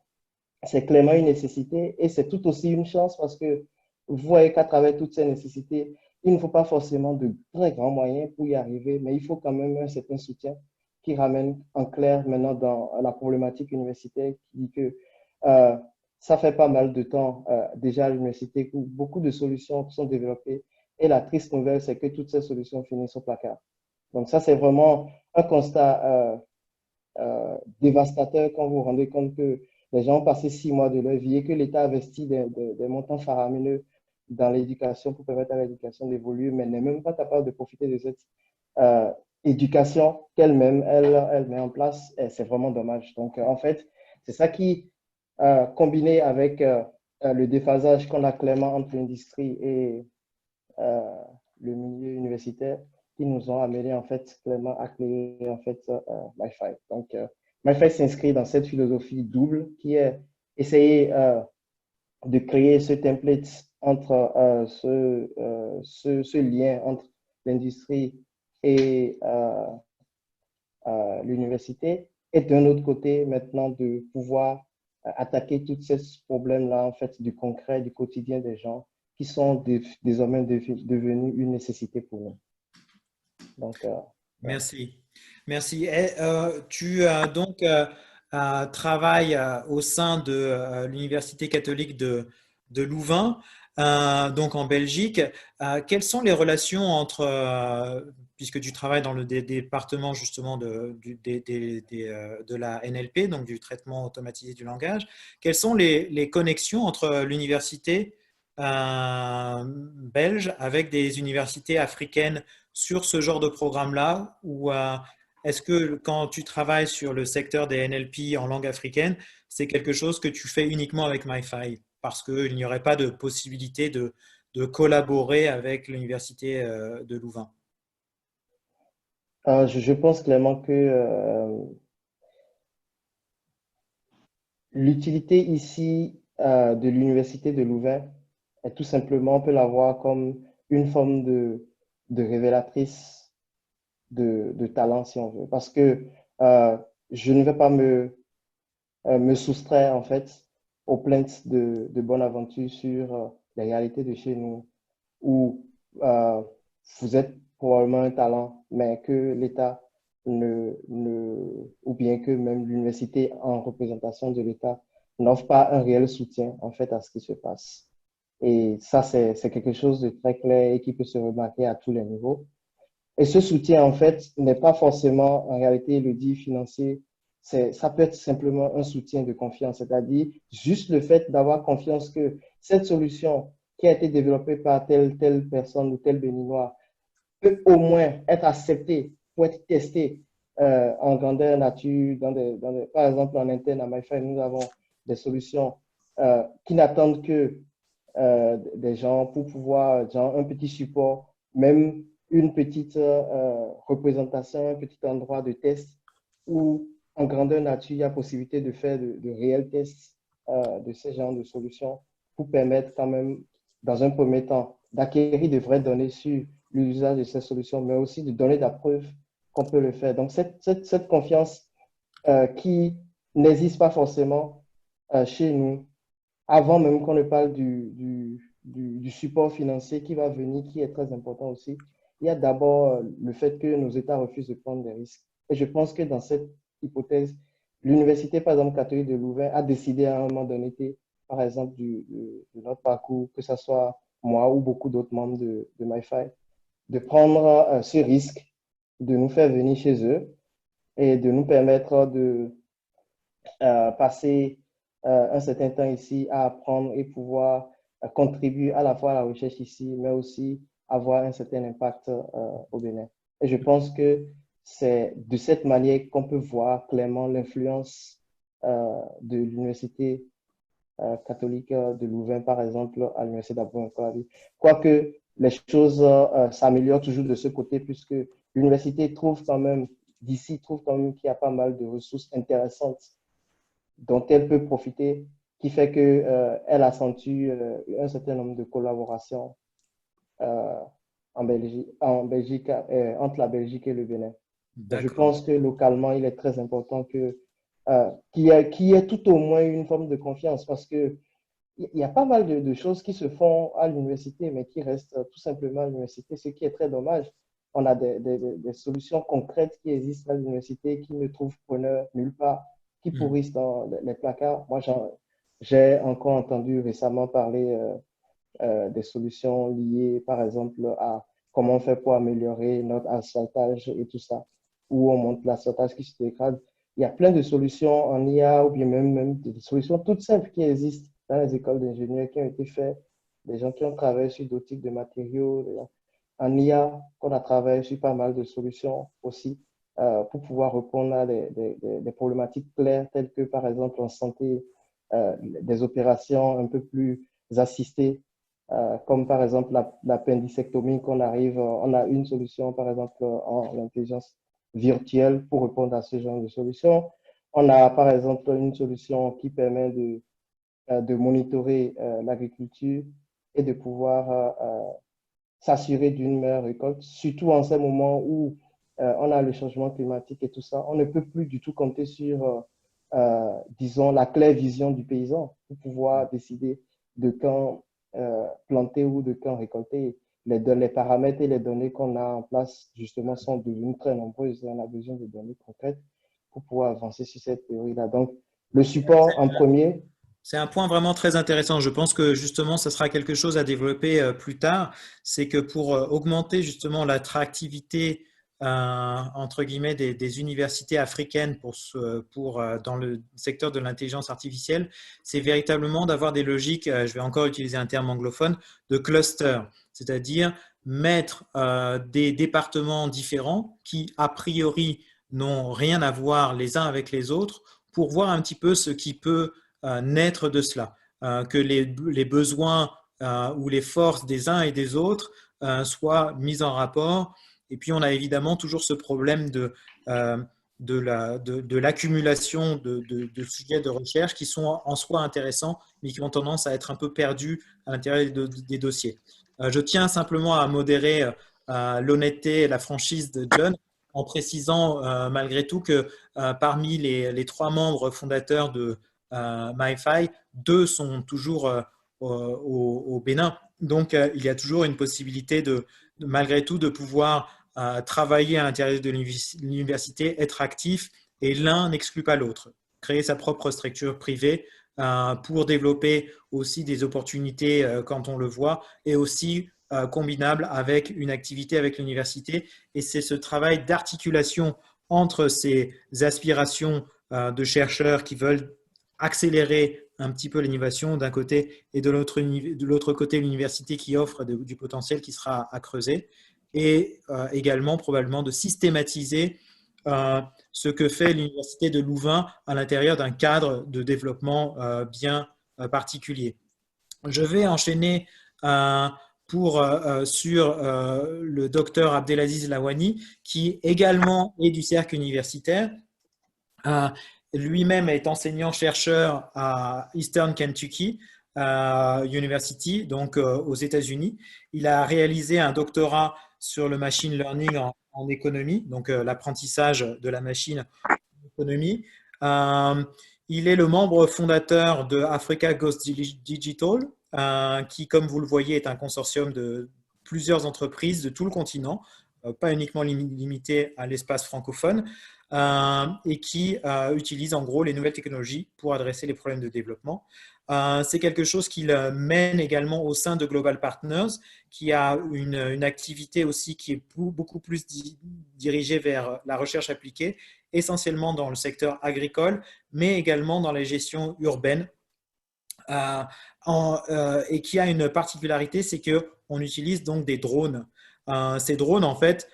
c'est clairement une nécessité et c'est tout aussi une chance parce que vous voyez qu'à travers toutes ces nécessités, il ne faut pas forcément de très grands moyens pour y arriver, mais il faut quand même un certain soutien qui ramène en clair maintenant dans la problématique universitaire qui dit que euh, ça fait pas mal de temps déjà à l'université où beaucoup de solutions sont développées et la triste nouvelle, c'est que toutes ces solutions finissent au placard. Donc ça, c'est vraiment un constat dévastateur quand vous vous rendez compte que les gens ont passé 6 mois de leur vie et que l'État investit des montants faramineux dans l'éducation pour permettre à l'éducation d'évoluer, mais n'est même pas capable de profiter de cette euh, éducation qu'elle-même, elle met en place. C'est vraiment dommage. Donc, en fait, c'est ça qui, combiné avec le déphasage qu'on a clairement entre l'industrie et euh, le milieu universitaire, qui nous ont amené en fait clairement à créer en fait MyFi. Donc, MyFi s'inscrit dans cette philosophie double qui est essayer de créer ce template entre ce lien entre l'industrie et l'université, et d'un autre côté, maintenant, de pouvoir attaquer tous ces problèmes-là, en fait, du concret, du quotidien des gens, qui sont désormais devenus une nécessité pour nous. Donc, voilà. Merci. Merci. Et, tu donc travailles au sein de l'Université catholique de Louvain, donc en Belgique. Quelles sont les relations entre, puisque tu travailles dans le département justement de la NLP, donc du traitement automatisé du langage, quelles sont les connexions entre l'université belge avec des universités africaines sur ce genre de programme-là ou est-ce que quand tu travailles sur le secteur des NLP en langue africaine, c'est quelque chose que tu fais uniquement avec MyFi parce qu'il n'y aurait pas de possibilité de collaborer avec l'université de Louvain? Je pense clairement que l'utilité ici de l'Université de Louvain est tout simplement, on peut la voir comme une forme de révélatrice de talent, si on veut. Parce que je ne vais pas me soustraire, en fait, aux plaintes de Bonaventure sur les réalités de chez nous, où euh, vous êtes probablement un talent, mais que l'État ou bien que même l'université en représentation de l'État n'offre pas un réel soutien, en fait, à ce qui se passe. Et ça, c'est quelque chose de très clair et qui peut se remarquer à tous les niveaux. Et ce soutien, en fait, n'est pas forcément, en réalité, le dit financier. Ça peut être simplement un soutien de confiance, c'est-à-dire juste le fait d'avoir confiance que cette solution qui a été développée par telle personne ou tel béninois peut au moins être acceptée pour être testée en grandeur nature. Par exemple, en interne à MyFi, nous avons des solutions qui n'attendent que des gens pour pouvoir, genre un petit support, même une petite représentation, un petit endroit de test où en grandeur nature, il y a possibilité de faire de réels tests de ce genre de solutions pour permettre quand même, dans un premier temps, d'acquérir de vraies données sur l'usage de ces solutions, mais aussi de donner la preuve qu'on peut le faire. Donc, cette confiance qui n'existe pas forcément chez nous, avant même qu'on ne parle du support financier qui va venir, qui est très important aussi, il y a d'abord le fait que nos États refusent de prendre des risques. Et je pense que dans cette hypothèse, l'Université, par exemple, catholique de Louvain a décidé à un moment donné, par exemple, de notre parcours, que ce soit moi ou beaucoup d'autres membres de MyFi, de prendre ce risque, de nous faire venir chez eux et de nous permettre de passer un certain temps ici à apprendre et pouvoir contribuer à la fois à la recherche ici, mais aussi avoir un certain impact au Bénin. Et je pense que c'est de cette manière qu'on peut voir clairement l'influence de l'Université catholique de Louvain, par exemple, à l'Université d'Abou-Ankarabi. Quoique les choses s'améliorent toujours de ce côté, puisque l'université trouve quand même, d'ici, trouve quand même qu'il y a pas mal de ressources intéressantes dont elle peut profiter, qui fait qu'elle accentue un certain nombre de collaborations euh, entre la Belgique et le Bénin. Je pense que localement, il est très important qu'il y ait tout au moins une forme de confiance parce que il y a pas mal de choses qui se font à l'université, mais qui restent tout simplement à l'université, ce qui est très dommage. On a des solutions concrètes qui existent à l'université, qui ne trouvent preneur nulle part, qui pourrissent dans les placards. Moi, j'ai encore entendu récemment parler des solutions liées, par exemple, à comment on fait pour améliorer notre asphaltage et tout ça, où on monte l'asphaltage qui se dégrade. Il y a plein de solutions en IA ou bien même des solutions toutes simples qui existent dans les écoles d'ingénieurs qui ont été faites, des gens qui ont travaillé sur d'autres types de matériaux. En IA, on a travaillé sur pas mal de solutions aussi pour pouvoir répondre à des problématiques claires telles que, par exemple, en santé, des opérations un peu plus assistées comme par exemple l'appendicectomie qu'on arrive, on a une solution par exemple en intelligence virtuelle pour répondre à ce genre de solution. On a par exemple une solution qui permet de monitorer l'agriculture et de pouvoir s'assurer d'une meilleure récolte, surtout en ces moments où on a le changement climatique et tout ça. On ne peut plus du tout compter sur, disons, la claire vision du paysan pour pouvoir décider de quand planter ou de quand récolter. Les paramètres et les données qu'on a en place, justement, sont devenus très nombreuses et on a besoin de données concrètes pour pouvoir avancer sur cette théorie-là. Donc, le support en premier. C'est un point vraiment très intéressant. Je pense que justement, ce sera quelque chose à développer plus tard. C'est que pour augmenter justement l'attractivité entre guillemets des universités africaines dans le secteur de l'intelligence artificielle, c'est véritablement d'avoir des logiques, je vais encore utiliser un terme anglophone, de cluster, c'est-à-dire mettre des départements différents qui, a priori, n'ont rien à voir les uns avec les autres pour voir un petit peu ce qui peut naître de cela, que les besoins ou les forces des uns et des autres soient mis en rapport. Et puis, on a évidemment toujours ce problème de l'accumulation de sujets de recherche qui sont en soi intéressants, mais qui ont tendance à être un peu perdus à l'intérieur des dossiers. Je tiens simplement à modérer l'honnêteté et la franchise de John en précisant malgré tout que parmi les 3 membres fondateurs de MyFi, 2 sont toujours au Bénin. Donc, il y a toujours une possibilité malgré tout de pouvoir travailler à l'intérieur de l'université, être actif, et l'un n'exclut pas l'autre. Créer sa propre structure privée pour développer aussi des opportunités quand on le voit, et aussi combinable avec une activité avec l'université. Et c'est ce travail d'articulation entre ces aspirations de chercheurs qui veulent accélérer un petit peu l'innovation d'un côté et de l'autre côté l'université qui offre du potentiel qui sera à creuser, et également probablement de systématiser ce que fait l'université de Louvain à l'intérieur d'un cadre de développement bien particulier. Je vais enchaîner sur le docteur Abdelaziz Lawani, qui également est du cercle universitaire. Lui-même est enseignant-chercheur à Eastern Kentucky University, donc aux États-Unis. Il a réalisé un doctorat sur le machine learning en économie, donc l'apprentissage de la machine en économie. Il est le membre fondateur de Africa Goes Digital, qui, comme vous le voyez, est un consortium de plusieurs entreprises de tout le continent, pas uniquement limité à l'espace francophone, et qui utilise en gros les nouvelles technologies pour adresser les problèmes de développement. C'est quelque chose qu'il mène également au sein de Global Partners, qui a une activité aussi qui est beaucoup plus dirigée vers la recherche appliquée, essentiellement dans le secteur agricole, mais également dans les gestions urbaines, et qui a une particularité, c'est qu'on utilise donc des drones. Ces drones, en fait,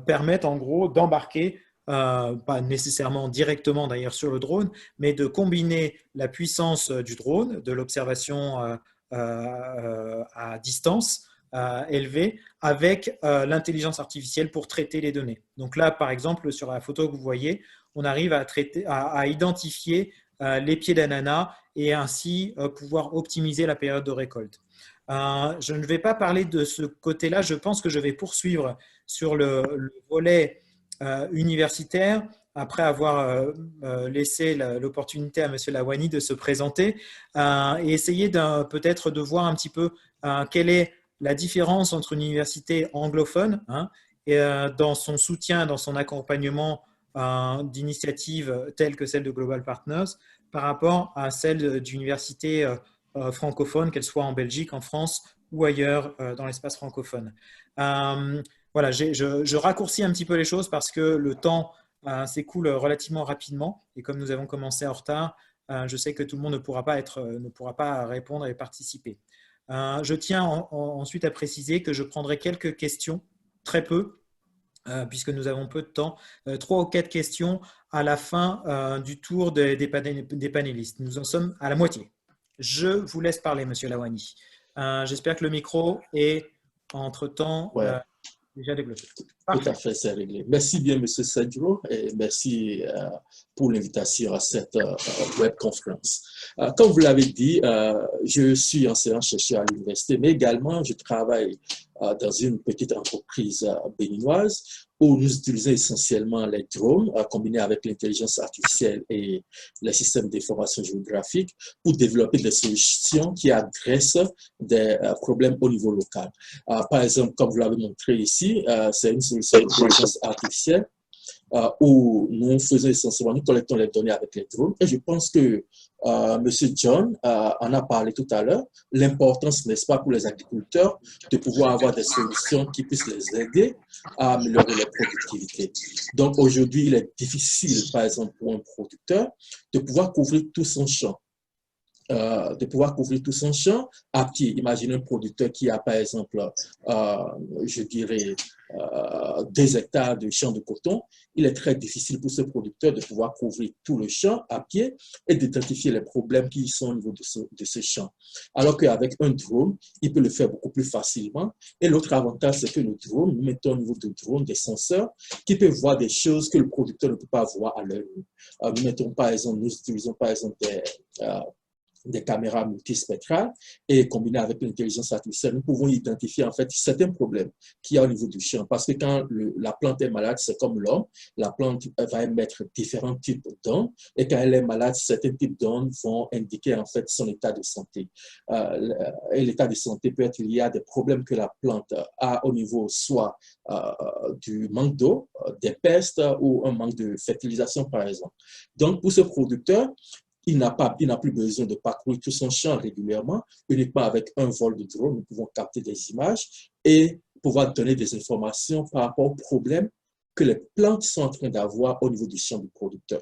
permettent en gros d'embarquer, pas nécessairement directement d'ailleurs sur le drone, mais de combiner la puissance du drone, de l'observation à distance élevée, avec l'intelligence artificielle pour traiter les données. Donc là, par exemple, sur la photo que vous voyez, on arrive à identifier les pieds d'ananas et ainsi pouvoir optimiser la période de récolte. Je ne vais pas parler de ce côté-là, je pense que je vais poursuivre sur le volet universitaire après avoir laissé l'opportunité à M. Lawani de se présenter et essayer peut-être de voir un petit peu quelle est la différence entre une université anglophone et dans son soutien, dans son accompagnement d'initiatives telles que celle de Global Partners par rapport à celle d'universités francophones, qu'elles soient en Belgique, en France ou ailleurs dans l'espace francophone. Voilà, je raccourcis un petit peu les choses parce que le temps s'écoule relativement rapidement et comme nous avons commencé en retard, je sais que tout le monde ne pourra pas répondre et participer. Je tiens ensuite à préciser que je prendrai quelques questions, très peu, puisque nous avons peu de temps, 3 ou 4 questions à la fin du tour des panélistes. Nous en sommes à la moitié. Je vous laisse parler, Monsieur Lawani. J'espère que le micro est entre-temps déjà développé. Tout à fait, c'est réglé. Merci bien, Monsieur Sedro, et merci pour l'invitation à cette webconférence. Comme vous l'avez dit, je suis enseignant-chercheur à l'université, mais également je travaille dans une petite entreprise béninoise où nous utilisons essentiellement les drones combinés avec l'intelligence artificielle et les systèmes d'information géographique pour développer des solutions qui adressent des problèmes au niveau local. Par exemple, comme vous l'avez montré ici, c'est une solution d'intelligence artificielle où nous faisons essentiellement, nous collectons les données avec les drones. Et je pense que M. John en a parlé tout à l'heure, l'importance, n'est-ce pas, pour les agriculteurs de pouvoir avoir des solutions qui puissent les aider à améliorer leur productivité. Donc aujourd'hui, il est difficile, par exemple, pour un producteur de pouvoir couvrir tout son champ. À pied. Imaginez un producteur qui a, par exemple, je dirais, 2 hectares de champ de coton. Il est très difficile pour ce producteur de pouvoir couvrir tout le champ à pied et d'identifier les problèmes qui sont au niveau de ce champ. Alors qu'avec un drone, il peut le faire beaucoup plus facilement. Et l'autre avantage, c'est que le drone, nous mettons au niveau du drone des senseurs qui peuvent voir des choses que le producteur ne peut pas voir à l'œil nu. Nous utilisons par exemple des caméras multispectrales et combinées avec l'intelligence artificielle, nous pouvons identifier en fait certains problèmes qu'il y a au niveau du champ. Parce que quand la plante est malade, c'est comme l'homme, la plante va émettre différents types d'ondes et quand elle est malade, certains types d'ondes vont indiquer en fait son état de santé. Et l'état de santé peut être lié à des problèmes que la plante a au niveau soit du manque d'eau, des pestes ou un manque de fertilisation par exemple. Donc pour ce producteur, il n'a plus besoin de parcourir tout son champ régulièrement. Uniquement avec un vol de drone, nous pouvons capter des images et pouvoir donner des informations par rapport aux problèmes que les plantes sont en train d'avoir au niveau du champ du producteur.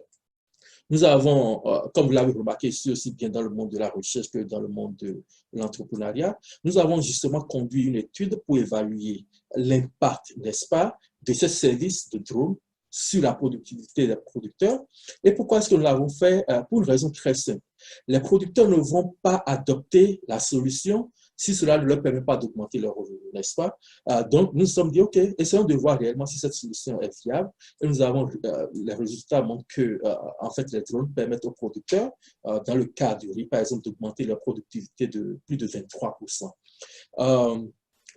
Nous avons, comme vous l'avez remarqué ici aussi bien dans le monde de la recherche que dans le monde de l'entrepreneuriat, nous avons justement conduit une étude pour évaluer l'impact, n'est-ce pas, de ce service de drone sur la productivité des producteurs. Et pourquoi est-ce que nous l'avons fait? Pour une raison très simple. Les producteurs ne vont pas adopter la solution si cela ne leur permet pas d'augmenter leurs revenus, n'est-ce pas? Donc, nous nous sommes dit, OK, essayons de voir réellement si cette solution est fiable. Et nous avons, les résultats montrent que, en fait, les drones permettent aux producteurs, dans le cas du riz, par exemple, d'augmenter leur productivité de plus de 23%.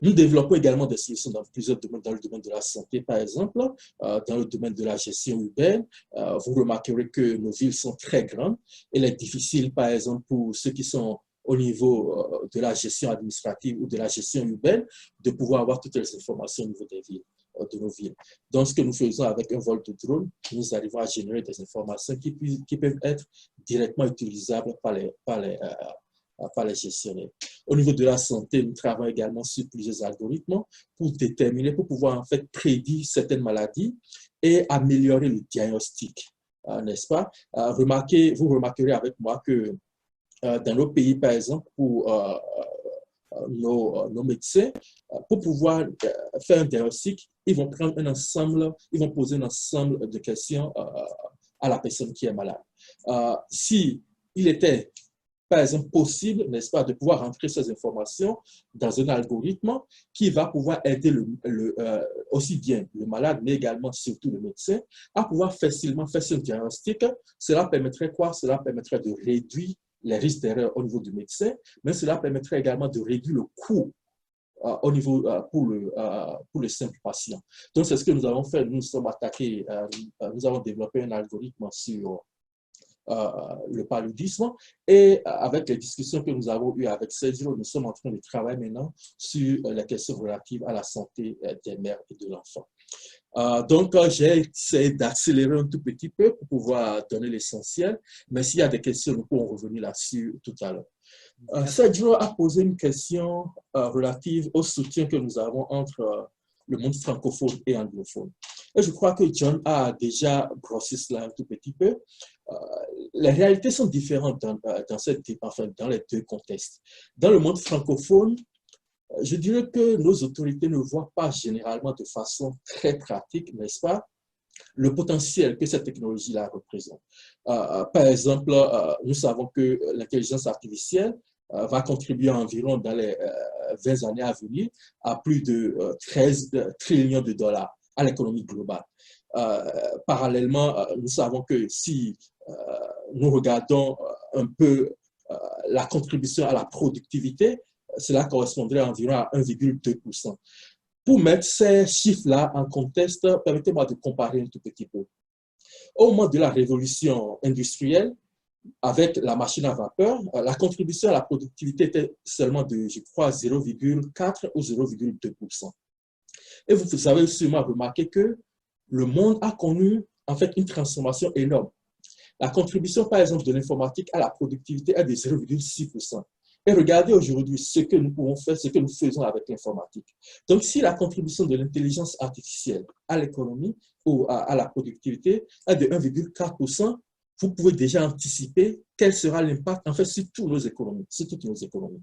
Nous développons également des solutions dans plusieurs domaines, dans le domaine de la santé, par exemple, dans le domaine de la gestion urbaine. Vous remarquerez que nos villes sont très grandes et il est difficile, par exemple, pour ceux qui sont au niveau de la gestion administrative ou de la gestion urbaine, de pouvoir avoir toutes les informations au niveau des villes, de nos villes. Donc, ce que nous faisons avec un vol de drone, nous arrivons à générer des informations qui peuvent être directement utilisables par les gestionnaires. Au niveau de la santé, nous travaillons également sur plusieurs algorithmes pour pouvoir en fait prédire certaines maladies et améliorer le diagnostic, n'est-ce pas? Vous remarquerez avec moi que dans nos pays, par exemple, pour nos médecins, pour pouvoir faire un diagnostic, ils vont poser un ensemble de questions à la personne qui est malade. Si il était, par exemple, possible, n'est-ce pas, de pouvoir rentrer ces informations dans un algorithme qui va pouvoir aider aussi bien le malade, mais également surtout le médecin, à pouvoir facilement faire ce diagnostic. Cela permettrait quoi? Cela permettrait de réduire les risques d'erreur au niveau du médecin, mais cela permettrait également de réduire le coût au niveau pour le simple patient. Donc, c'est ce que nous avons fait. Nous sommes attaqués, nous avons développé un algorithme sur le paludisme et avec les discussions que nous avons eues avec Sergio, nous sommes en train de travailler maintenant sur les questions relatives à la santé des mères et de l'enfant. Donc, j'ai essayé d'accélérer un tout petit peu pour pouvoir donner l'essentiel, mais s'il y a des questions, nous pourrons revenir là-dessus tout à l'heure. Sergio a posé une question relative au soutien que nous avons entre le monde francophone et anglophone. Et je crois que John a déjà brossé cela un tout petit peu. Les réalités sont différentes dans les deux contextes. Dans le monde francophone, je dirais que nos autorités ne voient pas généralement de façon très pratique, n'est-ce pas, le potentiel que cette technologie-là représente. Par exemple, nous savons que l'intelligence artificielle va contribuer environ dans les 20 années à venir à plus de 13 trillions de dollars à l'économie globale. Parallèlement, nous savons que si nous regardons un peu la contribution à la productivité, cela correspondrait à environ à 1,2%. Pour mettre ces chiffres-là en contexte, permettez-moi de comparer un tout petit peu. Au moment de la révolution industrielle, avec la machine à vapeur, la contribution à la productivité était seulement de, je crois, 0,4 ou 0,2%. Et vous avez sûrement remarqué que le monde a connu en fait une transformation énorme. La contribution, par exemple, de l'informatique à la productivité est de 0,6%. Et regardez aujourd'hui ce que nous pouvons faire, ce que nous faisons avec l'informatique. Donc, si la contribution de l'intelligence artificielle à l'économie ou à la productivité est de 1,4%, vous pouvez déjà anticiper quel sera l'impact en fait sur toutes nos économies.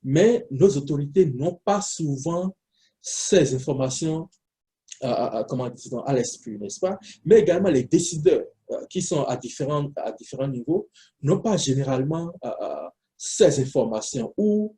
Mais nos autorités n'ont pas souvent ces informations à l'esprit, n'est-ce pas? Mais également les décideurs qui sont à différents niveaux n'ont pas généralement ces informations ou,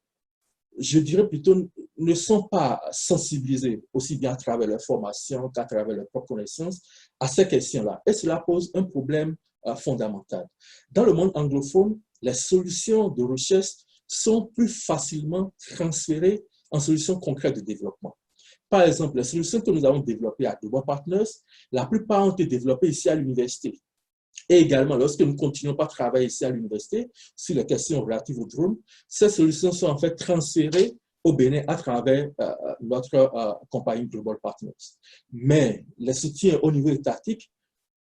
je dirais plutôt, ne sont pas sensibilisés aussi bien à travers leur formation qu'à travers leurs propres connaissances à ces questions-là. Et cela pose un problème fondamental. Dans le monde anglophone, les solutions de recherche sont plus facilement transférées en solutions concrètes de développement. Par exemple, les solutions que nous avons développées à Global Partners, la plupart ont été développées ici à l'université. Et également, lorsque nous continuons à travailler ici à l'université sur les questions relatives aux drones, ces solutions sont en fait transférées au Bénin à travers notre compagnie Global Partners. Mais les soutiens au niveau étatique,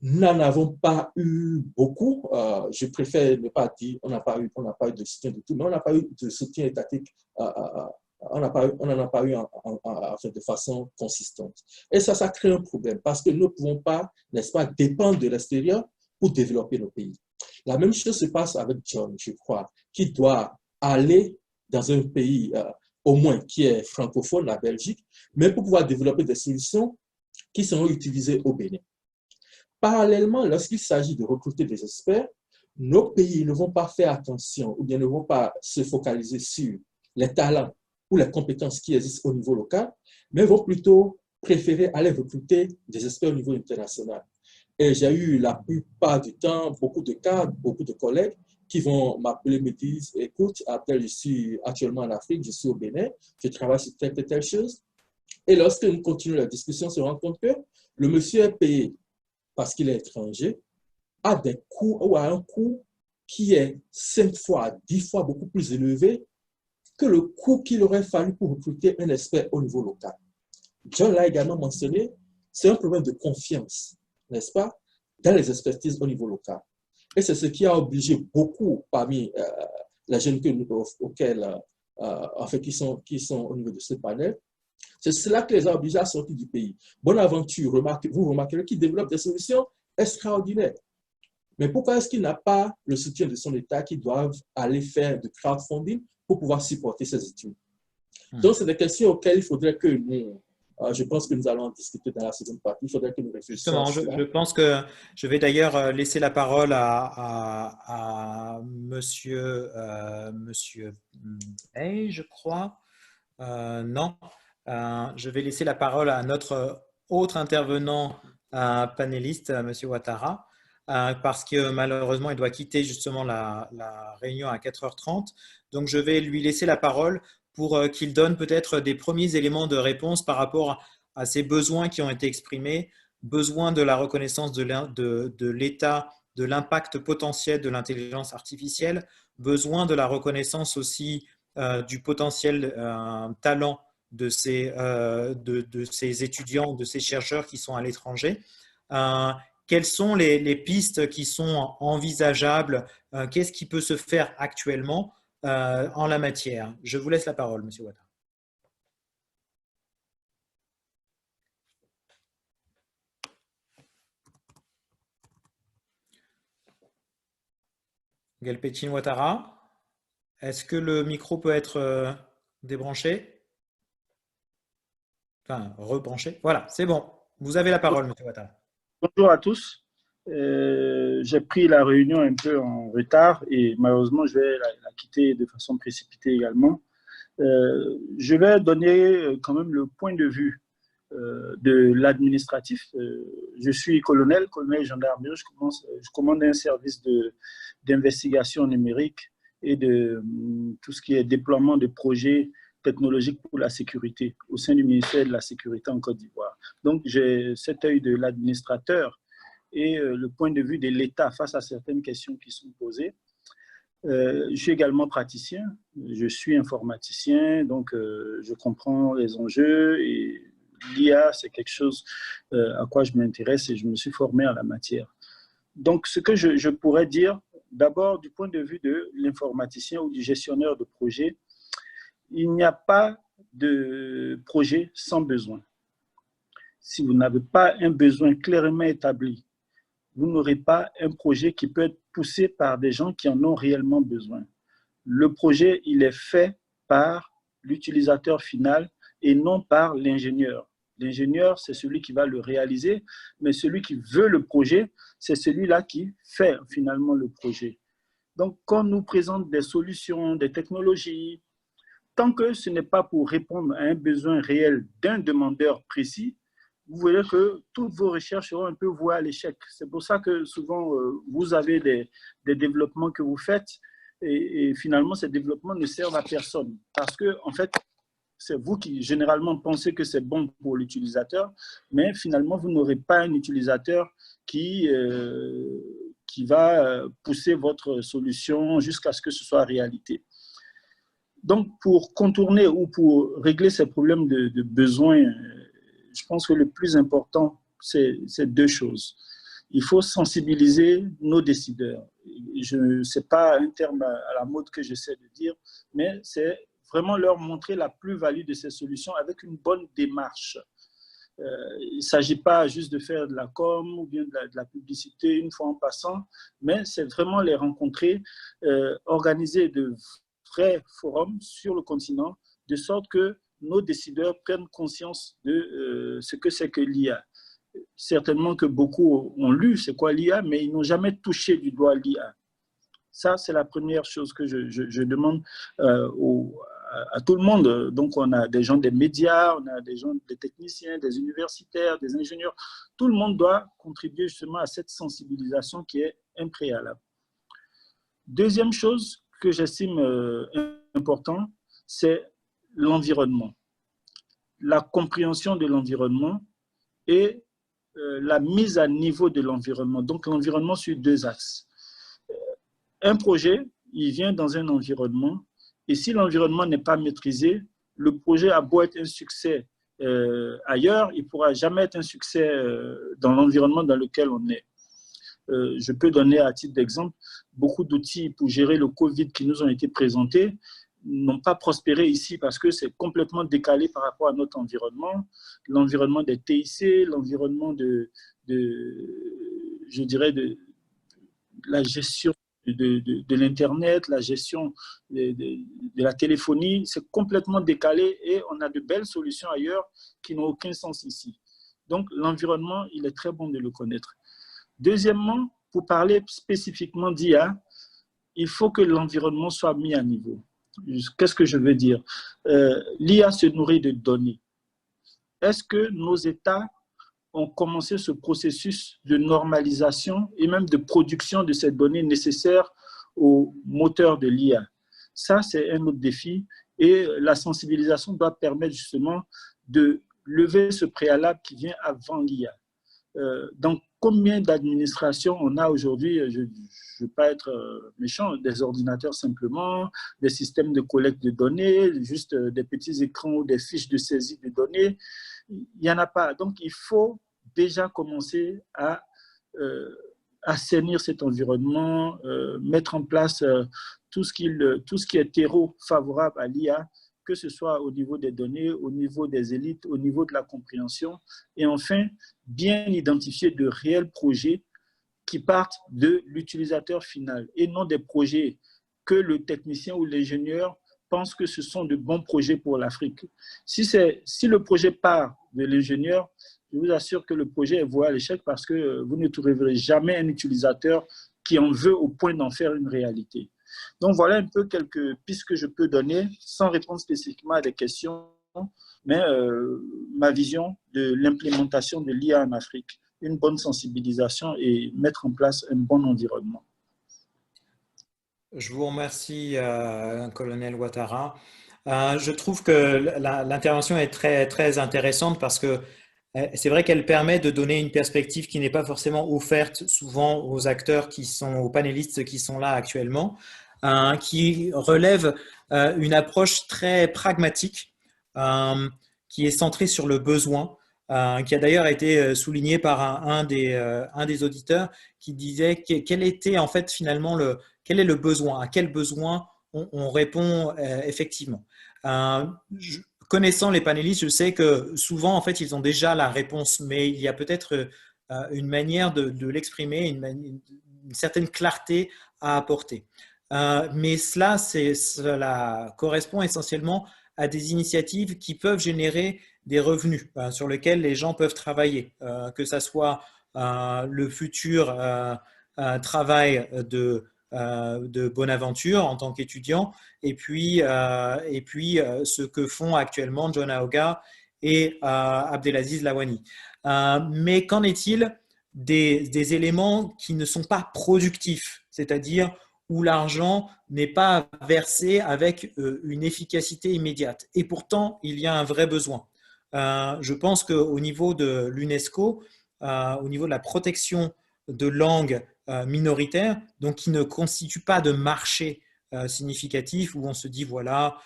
nous n'en avons pas eu beaucoup. Je préfère ne pas dire on n'a pas eu de soutien du tout, mais on n'a pas eu de soutien étatique. On n'en a pas eu de façon consistante. Et ça crée un problème parce que nous ne pouvons pas, n'est-ce pas, dépendre de l'extérieur pour développer nos pays. La même chose se passe avec John, je crois, qui doit aller dans un pays, au moins qui est francophone, la Belgique, mais pour pouvoir développer des solutions qui seront utilisées au Bénin. Parallèlement, lorsqu'il s'agit de recruter des experts, nos pays ne vont pas faire attention ou bien ne vont pas se focaliser sur les talents ou les compétences qui existent au niveau local, mais vont plutôt préférer aller recruter des experts au niveau international. Et j'ai eu la plupart du temps beaucoup de cas, beaucoup de collègues qui vont m'appeler, me disent, écoute, Abdel, je suis actuellement en Afrique, je suis au Bénin, je travaille sur telle et telle chose. Et lorsque nous continuons la discussion, on se rend compte que le monsieur est payé parce qu'il est étranger, a des coûts ou a un coût qui est 5 fois, 10 fois beaucoup plus élevé que le coût qu'il aurait fallu pour recruter un expert au niveau local. John l'a également mentionné, c'est un problème de confiance, n'est-ce pas, dans les expertises au niveau local. Et c'est ce qui a obligé beaucoup parmi les jeunes auxquels, en fait, qui sont au niveau de ce panel, c'est cela qui les a obligés à sortir du pays. Bonaventure, vous remarquerez qu'il développe des solutions extraordinaires. Mais pourquoi est-ce qu'il n'a pas le soutien de son État qui doivent aller faire du crowdfunding pour pouvoir supporter ces études? Donc, c'est des questions auxquelles il faudrait que nous, je pense que nous allons en discuter dans la seconde partie, il faudrait que nous réfléchissions. Justement, je pense que je vais d'ailleurs laisser la parole à monsieur Hey, je crois. Non, je vais laisser la parole à notre autre intervenant panéliste, monsieur Ouattara, parce que malheureusement, il doit quitter justement la réunion à 4h30. Donc, je vais lui laisser la parole pour qu'il donne peut-être des premiers éléments de réponse par rapport à ces besoins qui ont été exprimés, besoin de la reconnaissance de l'état, de l'impact potentiel de l'intelligence artificielle, besoin de la reconnaissance aussi du potentiel talent de ces étudiants, de ces chercheurs qui sont à l'étranger. Quelles sont les pistes qui sont envisageables? Qu'est-ce qui peut se faire actuellement en la matière? Je vous laisse la parole, monsieur Ouattara. Galpetine Ouattara, est-ce que le micro peut être débranché? Enfin, rebranché. Voilà, c'est bon. Vous avez la parole, monsieur Ouattara. Bonjour à tous. J'ai pris la réunion un peu en retard et malheureusement, je vais la quitter de façon précipitée également. Je vais donner quand même le point de vue de l'administratif. Je suis colonel gendarmerie. Je commande un service d'investigation numérique et de tout ce qui est déploiement de projets technologiques pour la sécurité au sein du ministère de la Sécurité en Côte d'Ivoire. Donc, j'ai cet œil de l'administrateur et le point de vue de l'État face à certaines questions qui sont posées. Je suis également praticien, je suis informaticien, donc je comprends les enjeux et l'IA, c'est quelque chose à quoi je m'intéresse et je me suis formé en la matière. Donc, ce que je pourrais dire, d'abord du point de vue de l'informaticien ou du gestionnaire de projet, il n'y a pas de projet sans besoin. Si vous n'avez pas un besoin clairement établi, vous n'aurez pas un projet qui peut être poussé par des gens qui en ont réellement besoin. Le projet, il est fait par l'utilisateur final et non par l'ingénieur. L'ingénieur, c'est celui qui va le réaliser, mais celui qui veut le projet, c'est celui-là qui fait finalement le projet. Donc, quand on nous présente des solutions, des technologies, tant que ce n'est pas pour répondre à un besoin réel d'un demandeur précis, vous verrez que toutes vos recherches seront un peu vouées à l'échec. C'est pour ça que souvent, vous avez des développements que vous faites et finalement, ces développements ne servent à personne. Parce que, en fait, c'est vous qui généralement pensez que c'est bon pour l'utilisateur, mais finalement, vous n'aurez pas un utilisateur qui va pousser votre solution jusqu'à ce que ce soit réalité. Donc, pour contourner ou pour régler ces problèmes de besoins, je pense que le plus important, c'est deux choses. Il faut sensibiliser nos décideurs. Ce n'est pas un terme à la mode que j'essaie de dire, mais c'est vraiment leur montrer la plus-value de ces solutions avec une bonne démarche. Il ne s'agit pas juste de faire de la com ou bien de la publicité une fois en passant, mais c'est vraiment les rencontrer, organiser de vrais forums sur le continent, de sorte que nos décideurs prennent conscience de ce que c'est que l'IA. certainement que beaucoup ont lu c'est quoi l'IA, mais ils n'ont jamais touché du doigt l'IA. Ça, c'est la première chose que je demande à tout le monde. Donc, on a des gens des médias, on a des gens, des techniciens, des universitaires, des ingénieurs. Tout le monde doit contribuer justement à cette sensibilisation qui est impréalable. Deuxième chose que j'estime important, c'est l'environnement. La compréhension de l'environnement et la mise à niveau de l'environnement. Donc, l'environnement sur deux axes. Un projet, il vient dans un environnement et si l'environnement n'est pas maîtrisé, le projet a beau être un succès ailleurs, il ne pourra jamais être un succès dans l'environnement dans lequel on est. Je peux donner à titre d'exemple, beaucoup d'outils pour gérer le Covid qui nous ont été présentés n'ont pas prospéré ici parce que c'est complètement décalé par rapport à notre environnement, l'environnement des TIC, l'environnement je dirais, de la gestion de l'Internet, la gestion de la téléphonie, c'est complètement décalé et on a de belles solutions ailleurs qui n'ont aucun sens ici. Donc, l'environnement, il est très bon de le connaître. Deuxièmement, pour parler spécifiquement d'IA, il faut que l'environnement soit mis à niveau. Qu'est-ce que je veux dire? L'IA se nourrit de données. Est-ce que nos États ont commencé ce processus de normalisation et même de production de ces données nécessaires au moteur de l'IA? Ça, c'est un autre défi et la sensibilisation doit permettre justement de lever ce préalable qui vient avant l'IA. Donc, combien d'administrations on a aujourd'hui, je ne veux pas être méchant, des ordinateurs simplement, des systèmes de collecte de données, juste des petits écrans ou des fiches de saisie de données. Il n'y en a pas. Donc, il faut déjà commencer à assainir cet environnement, mettre en place tout ce qui est terreau favorable à l'IA, que ce soit au niveau des données, au niveau des élites, au niveau de la compréhension, et enfin, bien identifier de réels projets qui partent de l'utilisateur final et non des projets que le technicien ou l'ingénieur pense que ce sont de bons projets pour l'Afrique. Si le projet part de l'ingénieur, je vous assure que le projet est voué à l'échec parce que vous ne trouverez jamais un utilisateur qui en veut au point d'en faire une réalité. Donc, voilà un peu quelques pistes que je peux donner sans répondre spécifiquement à des questions, mais ma vision de l'implémentation de l'IA en Afrique, une bonne sensibilisation et mettre en place un bon environnement. Je vous remercie, colonel Ouattara. Je trouve que l'intervention est très, très intéressante parce que c'est vrai qu'elle permet de donner une perspective qui n'est pas forcément offerte souvent aux acteurs aux panélistes qui sont là actuellement, qui relève une approche très pragmatique, qui est centrée sur le besoin, qui a d'ailleurs été souligné par un des auditeurs qui disait quel était en fait finalement quel est le besoin, à quel besoin on répond effectivement. Connaissant les panélistes, je sais que souvent, en fait, ils ont déjà la réponse, mais il y a peut-être une manière de l'exprimer, une certaine clarté à apporter. Mais cela correspond essentiellement à des initiatives qui peuvent générer des revenus sur lesquels les gens peuvent travailler, que ce soit le futur travail de Bonaventure en tant qu'étudiant, et puis ce que font actuellement John Aoga et Abdelaziz Lawani. Mais qu'en est-il des éléments qui ne sont pas productifs, c'est-à-dire où l'argent n'est pas versé avec une efficacité immédiate? Et pourtant, il y a un vrai besoin. Je pense qu'au niveau de l'UNESCO, au niveau de la protection de langues minoritaires, donc qui ne constituent pas de marché significatif, où on se dit, voilà,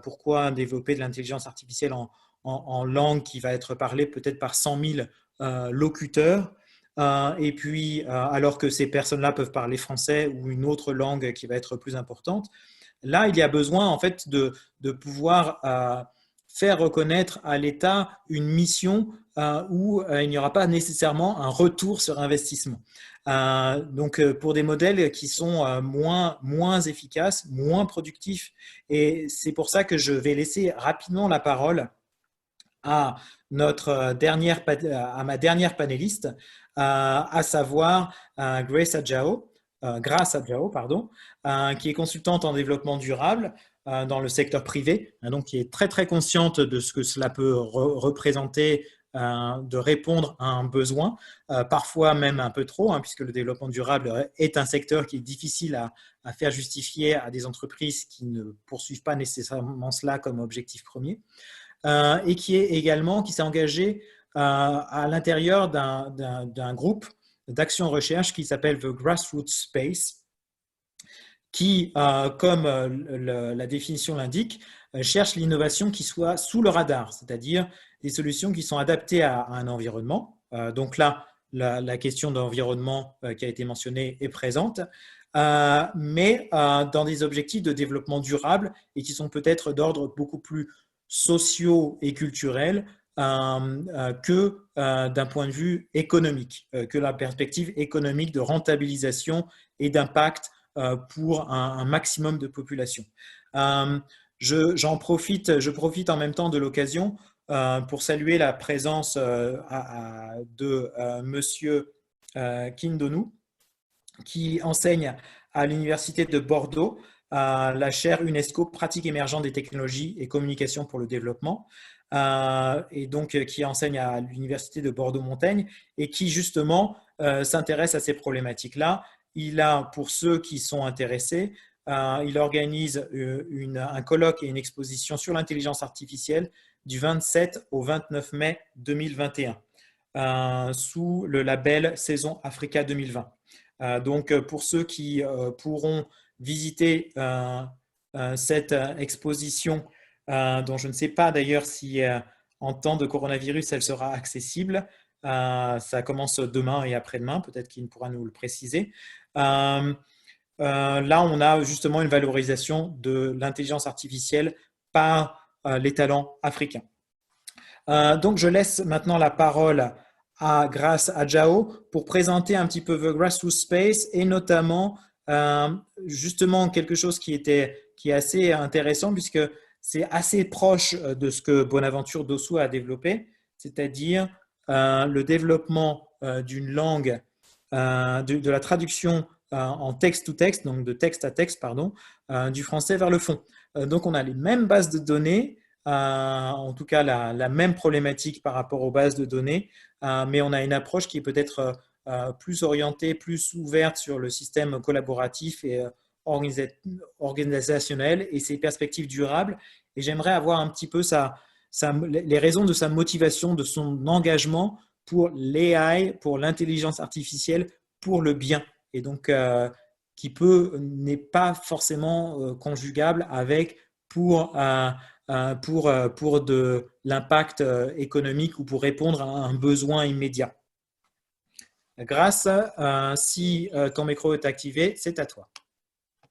pourquoi développer de l'intelligence artificielle en langue qui va être parlée peut-être par 100 000 locuteurs, et puis alors que ces personnes-là peuvent parler français ou une autre langue qui va être plus importante. Là, il y a besoin en fait de pouvoir faire reconnaître à l'État une mission où il n'y aura pas nécessairement un retour sur investissement. Donc, pour des modèles qui sont moins efficaces, moins productifs. Et c'est pour ça que je vais laisser rapidement la parole à à ma dernière panéliste, à savoir Grace Adjao, pardon, qui est consultante en développement durable dans le secteur privé, donc qui est très très consciente de ce que cela peut représenter, de répondre à un besoin, parfois même un peu trop, puisque le développement durable est un secteur qui est difficile à faire justifier à des entreprises qui ne poursuivent pas nécessairement cela comme objectif premier, et qui s'est engagé à l'intérieur d'un groupe d'action recherche qui s'appelle The Grassroots Space, qui, comme la définition l'indique, cherche l'innovation qui soit sous le radar, c'est-à-dire des solutions qui sont adaptées à un environnement. Donc là, la question d'environnement qui a été mentionnée est présente, mais dans des objectifs de développement durable et qui sont peut-être d'ordre beaucoup plus sociaux et culturels que d'un point de vue économique, que la perspective économique de rentabilisation et d'impact pour un maximum de population. Je profite en même temps de l'occasion pour saluer la présence de Monsieur Kindonou, qui enseigne à l'Université de Bordeaux la chaire UNESCO Pratiques émergentes des technologies et communication pour le développement, et donc qui enseigne à l'Université de Bordeaux-Montaigne et qui justement s'intéresse à ces problématiques-là. Il a, pour ceux qui sont intéressés, il organise un colloque et une exposition sur l'intelligence artificielle du 27 au 29 mai 2021 sous le label Saison Africa 2020. Donc, pour ceux qui pourront visiter cette exposition, dont je ne sais pas d'ailleurs si en temps de coronavirus elle sera accessible, ça commence demain et après-demain, peut-être qu'il pourra nous le préciser. Là, on a justement une valorisation de l'intelligence artificielle par les talents africains. Donc, je laisse maintenant la parole à Grace Adjao pour présenter un petit peu The Grassroots Space et notamment justement quelque chose qui est assez intéressant puisque c'est assez proche de ce que Bonaventure Dossou a développé, c'est-à-dire le développement d'une langue, de la traduction en texte-to-texte, donc de texte à texte, pardon, du français vers le fond. Donc on a les mêmes bases de données, en tout cas la même problématique par rapport aux bases de données, mais on a une approche qui est peut-être plus orientée, plus ouverte sur le système collaboratif et organisationnel et ses perspectives durables. Et j'aimerais avoir un petit peu les raisons de sa motivation, de son engagement pour l'AI, pour l'intelligence artificielle, pour le bien. Et donc, qui n'est pas forcément conjugable avec pour de l'impact économique ou pour répondre à un besoin immédiat. Grace, si ton micro est activé, c'est à toi.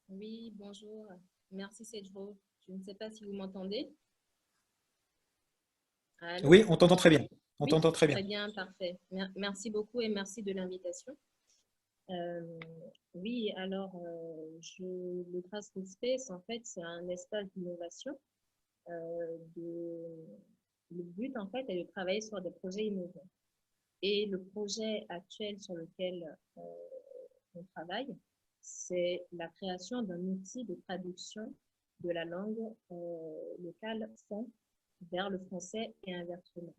Oui, bonjour. Merci Cedro. Je ne sais pas si vous m'entendez. Oui, on t'entend très bien. On oui, t'entend très bien. Très bien, parfait. Merci beaucoup et merci de l'invitation. Oui, alors, le Grassroots Space, en fait, c'est un espace d'innovation. Le but, en fait, est de travailler sur des projets innovants. Et le projet actuel sur lequel on travaille, c'est la création d'un outil de traduction de la langue locale fon vers le français et inversement.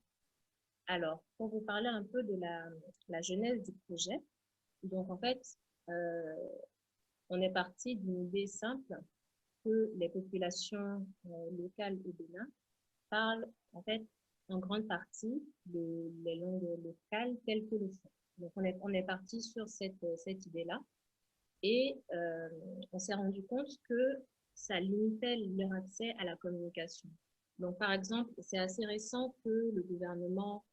Alors, pour vous parler un peu de la genèse du projet, donc en fait, on est parti d'une idée simple que les populations locales au Bénin parlent en fait en grande partie les langues locales telles que le fon. Donc on est parti sur cette idée-là et on s'est rendu compte que ça limitait leur accès à la communication. Donc par exemple, c'est assez récent que le gouvernement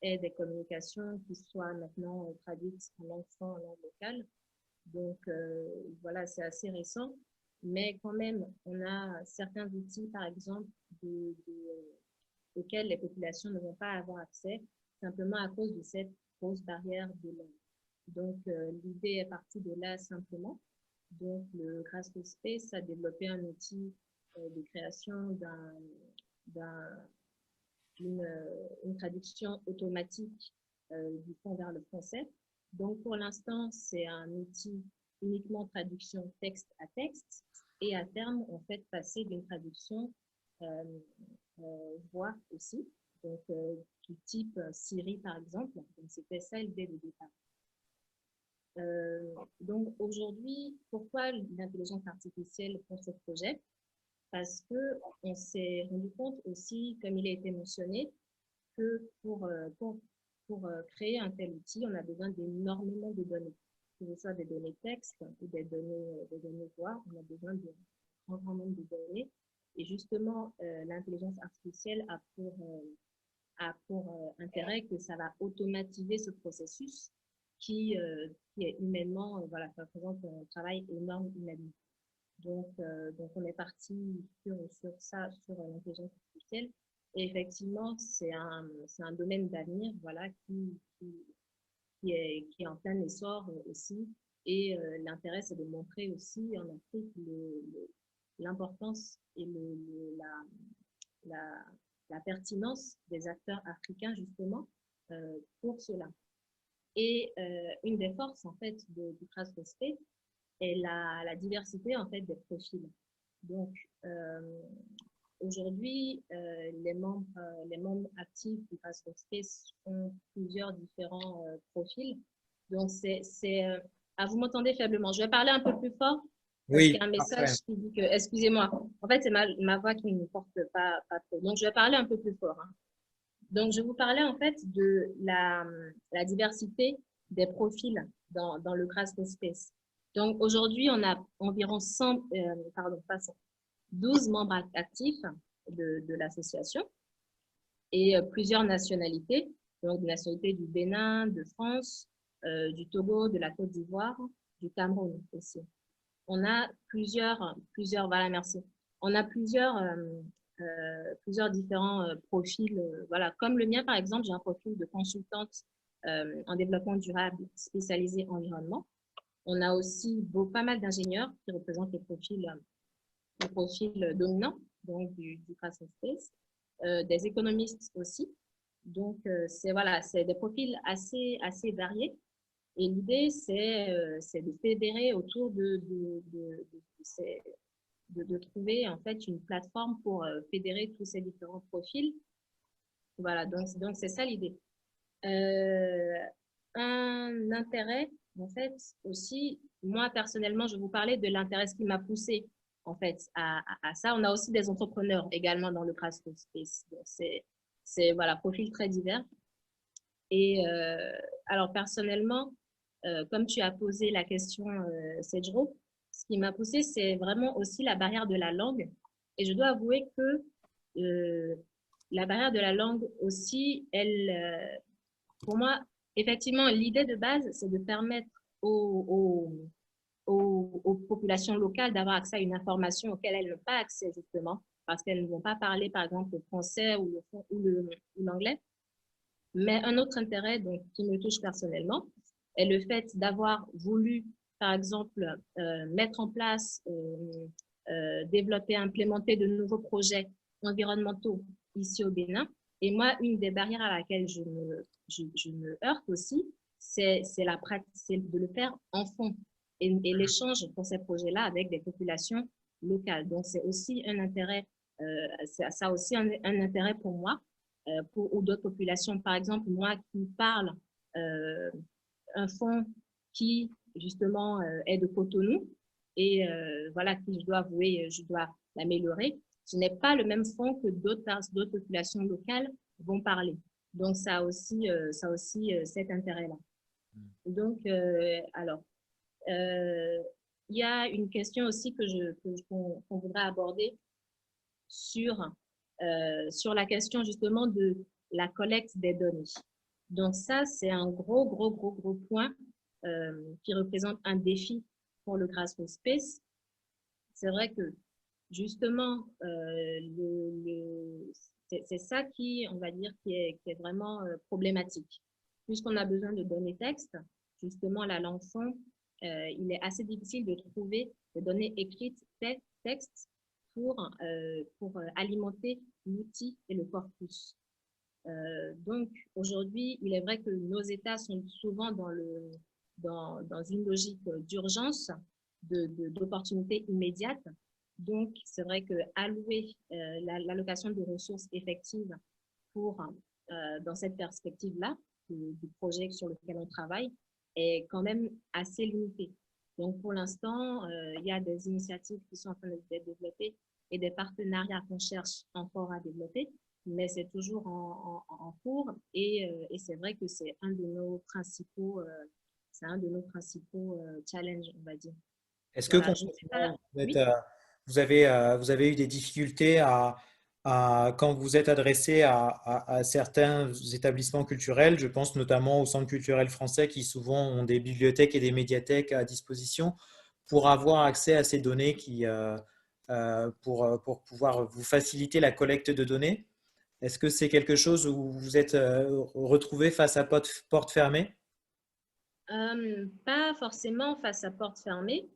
ait des communications qui soient maintenant traduites en langue fon, en langue locale. Donc voilà, c'est assez récent. Mais quand même, on a certains outils, par exemple, auxquels les populations ne vont pas avoir accès, simplement à cause de cette grosse barrière de langue. Donc, l'idée est partie de là simplement. Donc, le Grassroots Space a développé un outil de création une traduction automatique du fond vers le français. Donc, pour l'instant, c'est un outil uniquement traduction texte à texte et à terme, on fait passer d'une traduction voix aussi, donc du type Siri par exemple. Donc, c'était ça l'idée de départ. Donc, aujourd'hui, pourquoi l'intelligence artificielle pour ce projet? Parce qu'on s'est rendu compte aussi, comme il a été mentionné, que pour créer un tel outil, on a besoin d'énormément de données. Que ce soit des données texte ou des données voix, on a besoin de grand nombre de données. Et justement, l'intelligence artificielle a pour intérêt que ça va automatiser ce processus qui est humainement, voilà, ça représente un travail énorme humainement. Donc, on est parti sur ça, sur l'intelligence artificielle. Et effectivement, c'est un domaine d'avenir, voilà, qui est en plein essor aussi. Et l'intérêt, c'est de montrer aussi en Afrique l'importance et la pertinence des acteurs africains, justement, pour cela. Et une des forces, en fait, du Crowdspace est la diversité, en fait, des profils. Donc, aujourd'hui, les membres actifs du Crowdspace ont plusieurs différents profils. Donc, vous m'entendez faiblement. Je vais parler un peu plus fort parce qu'il y a un message qui dit que, excusez-moi, en fait, c'est ma voix qui ne porte pas trop. Donc, je vais parler un peu plus fort. Hein. Donc, je vous parlais en fait de la diversité des profils dans le Crowdspace. Donc, aujourd'hui, on a environ 12 membres actifs de l'association et plusieurs nationalités, donc des nationalités du Bénin, de France, du Togo, de la Côte d'Ivoire, du Cameroun aussi. On a voilà, merci. On a plusieurs différents profils. Voilà, comme le mien, par exemple, j'ai un profil de consultante en développement durable spécialisé environnement. On a aussi pas mal d'ingénieurs qui représentent les profils dominants donc du Crowdspace, des économistes aussi. Donc, c'est des profils assez variés. Et l'idée, c'est de fédérer autour de trouver en fait une plateforme pour fédérer tous ces différents profils. Voilà, donc c'est ça l'idée. Un intérêt, en fait, aussi, moi personnellement, je vous parlais de l'intérêt qui m'a poussé en fait à ça. On a aussi des entrepreneurs également dans le Crowdspace. C'est voilà, profil très divers. Et alors personnellement, comme tu as posé la question, Sedro, ce qui m'a poussé, c'est vraiment aussi la barrière de la langue. Et je dois avouer que la barrière de la langue aussi, pour moi, effectivement, l'idée de base, c'est de permettre aux populations locales d'avoir accès à une information auquel elles n'ont pas accès, justement, parce qu'elles ne vont pas parler, par exemple, le français ou l'anglais. Mais un autre intérêt donc, qui me touche personnellement est le fait d'avoir voulu, par exemple, mettre en place, développer, implémenter de nouveaux projets environnementaux ici au Bénin. Et moi, une des barrières à laquelle je me heurte aussi, c'est de le faire en fond et l'échange pour ces projets-là avec des populations locales. Donc, c'est aussi un intérêt, ça a aussi un intérêt pour moi, ou d'autres populations. Par exemple, moi qui parle un fonds qui, justement, est de Cotonou et voilà, qui, je dois avouer, je dois l'améliorer. Ce n'est pas le même fond que d'autres populations locales vont parler. Donc, ça a aussi cet intérêt-là. Donc, alors, il y a une question aussi qu'on voudrait aborder sur la question justement de la collecte des données. Donc ça, c'est un gros point qui représente un défi pour le Crowdspace. C'est vrai que justement, c'est ça qui, on va dire, qui est vraiment problématique. Puisqu'on a besoin de données textes, justement, la langue fond, il est assez difficile de trouver des données écrites textes pour alimenter l'outil et le corpus. Donc, aujourd'hui, il est vrai que nos États sont souvent dans une logique d'urgence, d'opportunités immédiates. Donc, c'est vrai qu'allouer l'allocation de ressources effectives dans cette perspective-là, du projet sur lequel on travaille, est quand même assez limité. Donc, pour l'instant, il y a des initiatives qui sont en train d'être développées et des partenariats qu'on cherche encore à développer, mais c'est toujours en cours et c'est vrai que c'est un de nos principaux, challenges, on va dire. Est-ce que Voilà, je ne sais pas. concrètement, Oui. vous avez eu des difficultés quand vous êtes adressé à certains établissements culturels, je pense notamment au Centre culturel français qui souvent ont des bibliothèques et des médiathèques à disposition pour avoir accès à ces données pour pouvoir vous faciliter la collecte de données? Est-ce que c'est quelque chose où vous vous êtes retrouvé face à porte fermée? Pas forcément face à porte fermée,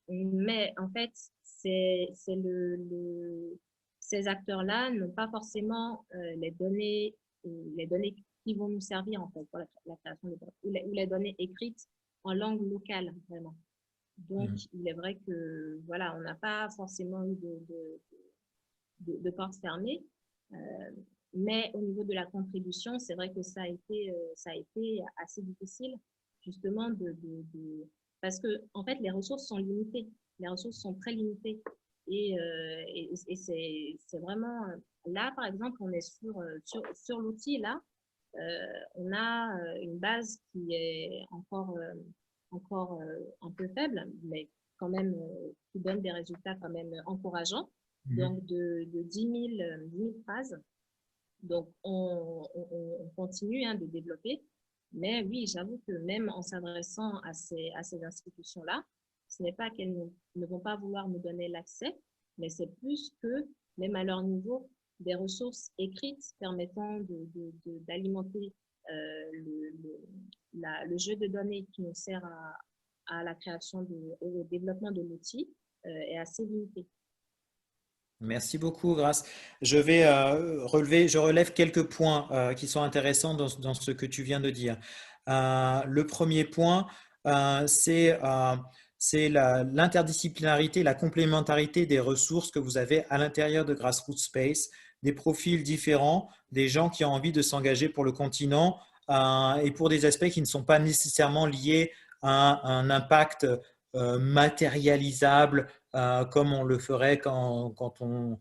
mais en fait, ces acteurs-là n'ont pas forcément les données qui vont nous servir en fait pour la création ou les données écrites en langue locale vraiment. Donc, il est vrai que voilà, on n'a pas forcément eu de porte fermée. Mais au niveau de la contribution, c'est vrai que ça a été assez difficile, justement, parce que, en fait, les ressources sont limitées. Les ressources sont très limitées. Et c'est vraiment… Là, par exemple, on est sur l'outil, là, on a une base qui est encore un peu faible, mais quand même qui donne des résultats quand même encourageants. Donc, de 10 000 phrases. Donc, on continue de développer. Mais oui, j'avoue que même en s'adressant à ces institutions-là, ce n'est pas qu'elles ne vont pas vouloir nous donner l'accès, mais c'est plus que, même à leur niveau, des ressources écrites permettant d'alimenter le jeu de données qui nous sert à la création au développement de l'outil est assez limité. Merci beaucoup, Grace. Je relève quelques points qui sont intéressants dans ce que tu viens de dire. Le premier point, c'est l'interdisciplinarité, la complémentarité des ressources que vous avez à l'intérieur de Grassroots Space, des profils différents, des gens qui ont envie de s'engager pour le continent et pour des aspects qui ne sont pas nécessairement liés à un impact matérialisable comme on le ferait quand on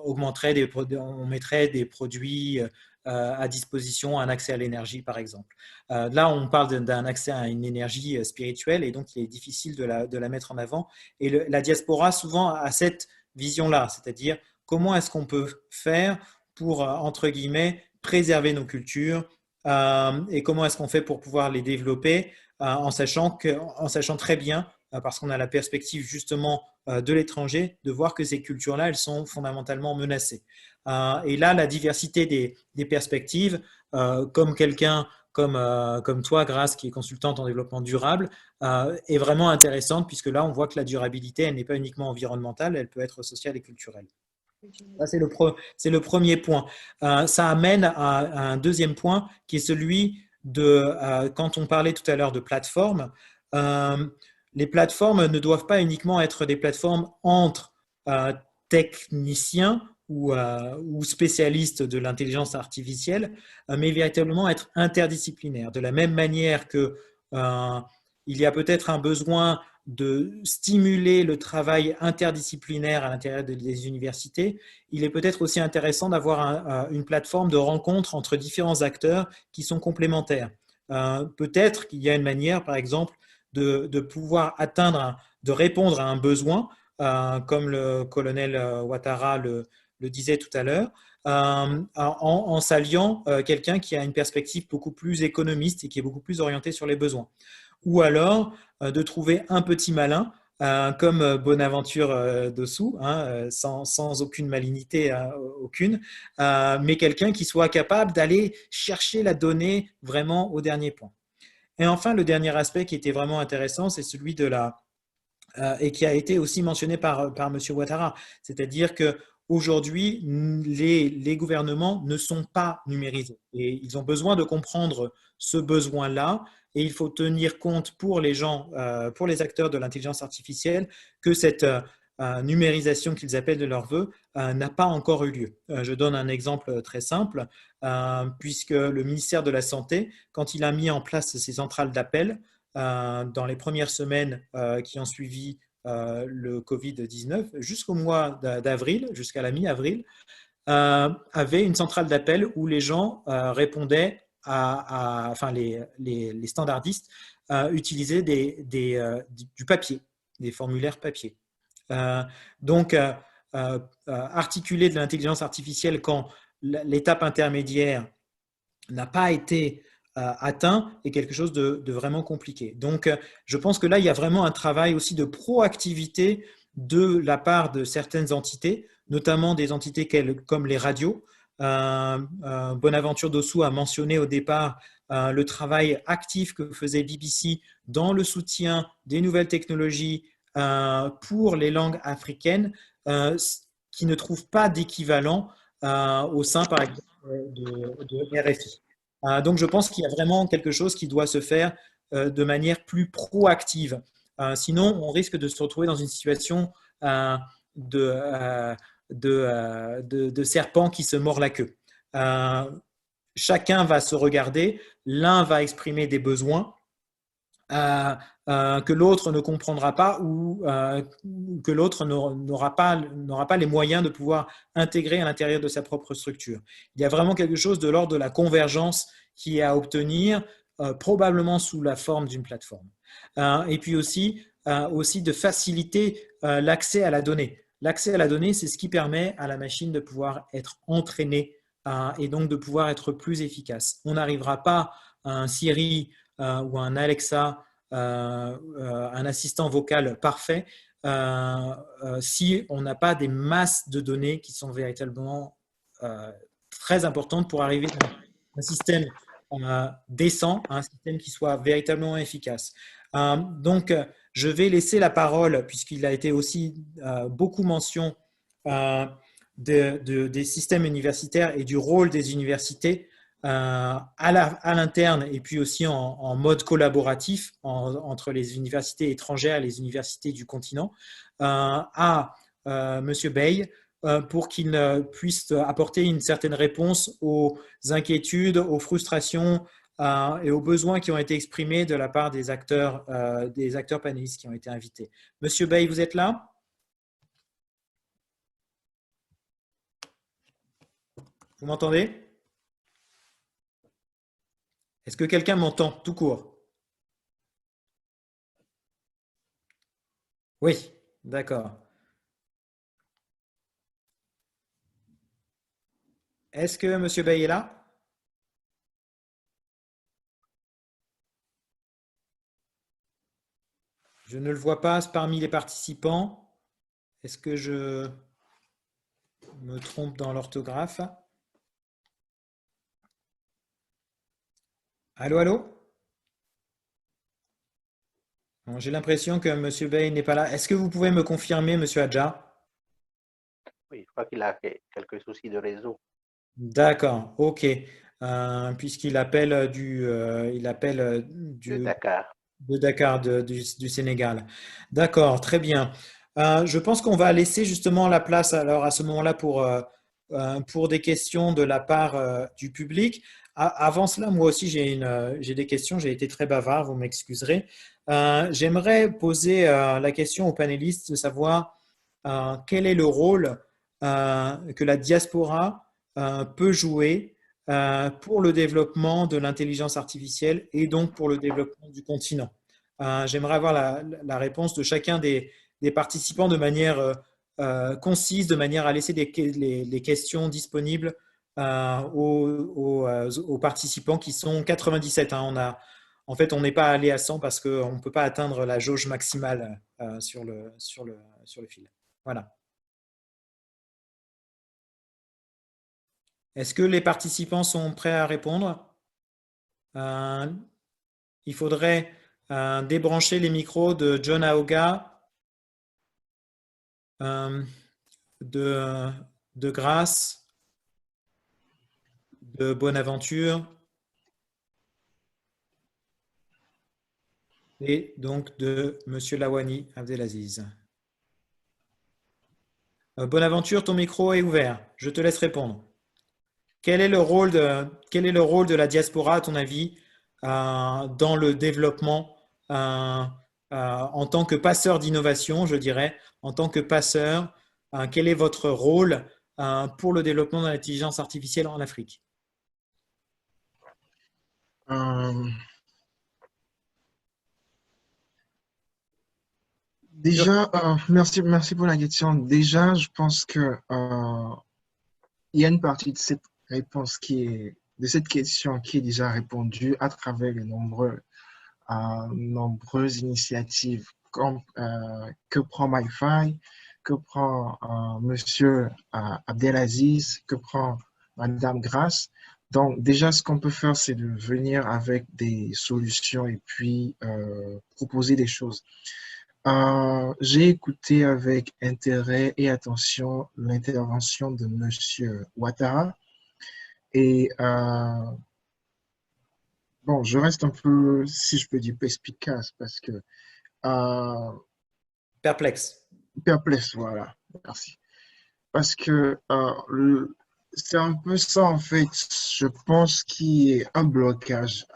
on mettrait des produits à disposition, un accès à l'énergie par exemple. Là, on parle d'un accès à une énergie spirituelle et donc il est difficile de la mettre en avant. Et la diaspora souvent a cette vision-là, c'est-à-dire comment est-ce qu'on peut faire pour, entre guillemets, préserver nos cultures et comment est-ce qu'on fait pour pouvoir les développer en sachant très bien parce qu'on a la perspective justement de l'étranger, de voir que ces cultures-là, elles sont fondamentalement menacées. Et là, la diversité des perspectives, comme quelqu'un comme toi, Grace, qui est consultante en développement durable, est vraiment intéressante puisque là, on voit que la durabilité, elle n'est pas uniquement environnementale, elle peut être sociale et culturelle. Ça, c'est le premier point. Ça amène à un deuxième point qui est celui quand on parlait tout à l'heure de plateformes, les plateformes ne doivent pas uniquement être des plateformes entre techniciens ou spécialistes de l'intelligence artificielle, mais véritablement être interdisciplinaires. De la même manière que il y a peut-être un besoin de stimuler le travail interdisciplinaire à l'intérieur des universités, il est peut-être aussi intéressant d'avoir une plateforme de rencontre entre différents acteurs qui sont complémentaires. Peut-être qu'il y a une manière, par exemple, de pouvoir de répondre à un besoin, comme le colonel Ouattara le disait tout à l'heure, en s'alliant quelqu'un qui a une perspective beaucoup plus économiste et qui est beaucoup plus orienté sur les besoins. Ou alors de trouver un petit malin, comme Bonaventure Dessous, sans aucune malignité aucune, mais quelqu'un qui soit capable d'aller chercher la donnée vraiment au dernier point. Et enfin, le dernier aspect qui était vraiment intéressant, c'est celui et qui a été aussi mentionné par M. Ouattara, c'est-à-dire que aujourd'hui, les gouvernements ne sont pas numérisés et ils ont besoin de comprendre ce besoin-là et il faut tenir compte pour les gens, pour les acteurs de l'intelligence artificielle que cette numérisation qu'ils appellent de leur vœu n'a pas encore eu lieu. Je donne un exemple très simple, puisque le ministère de la Santé, quand il a mis en place ces centrales d'appel, dans les premières semaines qui ont suivi le Covid-19, jusqu'au mois d'avril, jusqu'à la mi-avril, avait une centrale d'appel où les gens répondaient enfin les standardistes utilisaient du papier, des formulaires papier. Donc, articuler de l'intelligence artificielle quand l'étape intermédiaire n'a pas été atteint est quelque chose de vraiment compliqué. Donc, je pense que là, il y a vraiment un travail aussi de proactivité de la part de certaines entités, notamment des entités comme les radios. Bonaventure Dossou a mentionné au départ le travail actif que faisait BBC dans le soutien des nouvelles technologies pour les langues africaines qui ne trouvent pas d'équivalent au sein, par exemple, de RFI. Donc, je pense qu'il y a vraiment quelque chose qui doit se faire de manière plus proactive. Sinon, on risque de se retrouver dans une situation de serpent qui se mord la queue. Chacun va se regarder, l'un va exprimer des besoins que l'autre ne comprendra pas ou que l'autre n'aura pas les moyens de pouvoir intégrer à l'intérieur de sa propre structure. Il y a vraiment quelque chose de l'ordre de la convergence qui est à obtenir, probablement sous la forme d'une plateforme. Et puis aussi de faciliter l'accès à la donnée. L'accès à la donnée, c'est ce qui permet à la machine de pouvoir être entraînée et donc de pouvoir être plus efficace. On n'arrivera pas à un Siri ou un Alexa, un assistant vocal parfait, si on n'a pas des masses de données qui sont véritablement très importantes pour arriver à un système décent, un système qui soit véritablement efficace. Donc, je vais laisser la parole, puisqu'il a été aussi beaucoup mention des systèmes universitaires et du rôle des universités à l'interne et puis aussi en mode collaboratif entre les universités étrangères et les universités du continent à M. Bey pour qu'il puisse apporter une certaine réponse aux inquiétudes, aux frustrations et aux besoins qui ont été exprimés de la part des acteurs panélistes qui ont été invités. Monsieur Bey, vous êtes là? Vous m'entendez? Est-ce que quelqu'un m'entend tout court? Oui, d'accord. Est-ce que M. Bey est là? Je ne le vois pas parmi les participants. Est-ce que je me trompe dans l'orthographe? Allô, allô? J'ai l'impression que M. Bey n'est pas là. Est-ce que vous pouvez me confirmer, M. Adja? Oui, je crois qu'il a quelques soucis de réseau. D'accord, ok. Puisqu'il appelle De Dakar. De Dakar, du Sénégal. D'accord, très bien. Je pense qu'on va laisser justement la place alors à ce moment-là pour des questions de la part du public. Avant cela, moi aussi j'ai des questions. J'ai été très bavard, vous m'excuserez. J'aimerais poser la question aux panélistes de savoir quel est le rôle que la diaspora peut jouer pour le développement de l'intelligence artificielle et donc pour le développement du continent. J'aimerais avoir la réponse de chacun des participants de manière concise, de manière à laisser les questions disponibles aux participants qui sont 97. En fait, on n'est pas allé à 100 parce qu'on ne peut pas atteindre la jauge maximale sur le fil. Voilà. Est-ce que les participants sont prêts à répondre? Il faudrait débrancher les micros de John Aoga, de de Grace, de Bonaventure et donc de Monsieur Lawani Abdelaziz. Bonaventure, ton micro est ouvert. Je te laisse répondre. Quel est le rôle de la diaspora, à ton avis, dans le développement en tant que passeur d'innovation, je dirais, en tant que passeur, quel est votre rôle pour le développement de l'intelligence artificielle en Afrique? Déjà, merci pour la question. Déjà, je pense que il y a une partie de cette réponse de cette question qui est déjà répondue à travers les nombreuses initiatives que prend MyFi, que prend Monsieur Abdelaziz, que prend Madame Grace. Donc, déjà, ce qu'on peut faire, c'est de venir avec des solutions et puis proposer des choses. J'ai écouté avec intérêt et attention l'intervention de Monsieur Ouattara et bon, je reste un peu, si je peux dire, perspicace parce que Perplexe. perplexe, voilà, merci. Parce que c'est un peu ça, en fait, je pense, qui est un blocage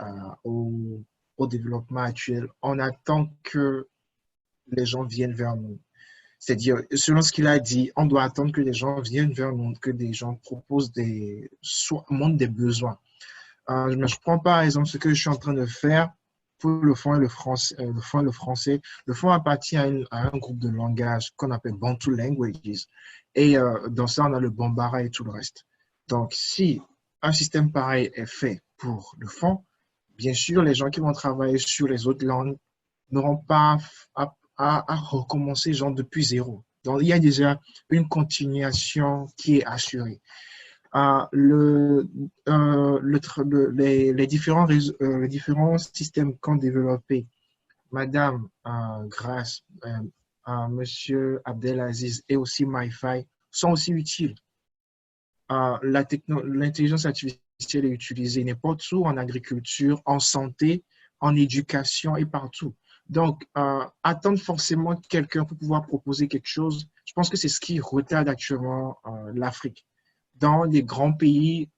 au développement actuel. On attend que les gens viennent vers nous. C'est-à-dire, selon ce qu'il a dit, on doit attendre que les gens viennent vers nous, que des gens proposent montrent des besoins. Je prends par exemple ce que je suis en train de faire pour le fonds et le français. Le fonds appartient à un groupe de langage qu'on appelle Bantu Languages. Et dans ça, on a le Bambara et tout le reste. Donc, si un système pareil est fait pour le fonds, bien sûr, les gens qui vont travailler sur les autres langues n'auront pas à recommencer genre depuis zéro. Donc, il y a déjà une continuation qui est assurée. Les différents systèmes qu'ont développés Madame Grace, Monsieur Abdelaziz et aussi MyFi sont aussi utiles. L'intelligence artificielle est utilisée n'importe où, en agriculture, en santé, en éducation et partout. Donc, attendre forcément quelqu'un pour pouvoir proposer quelque chose, je pense que c'est ce qui retarde actuellement l'Afrique. Dans les grands pays,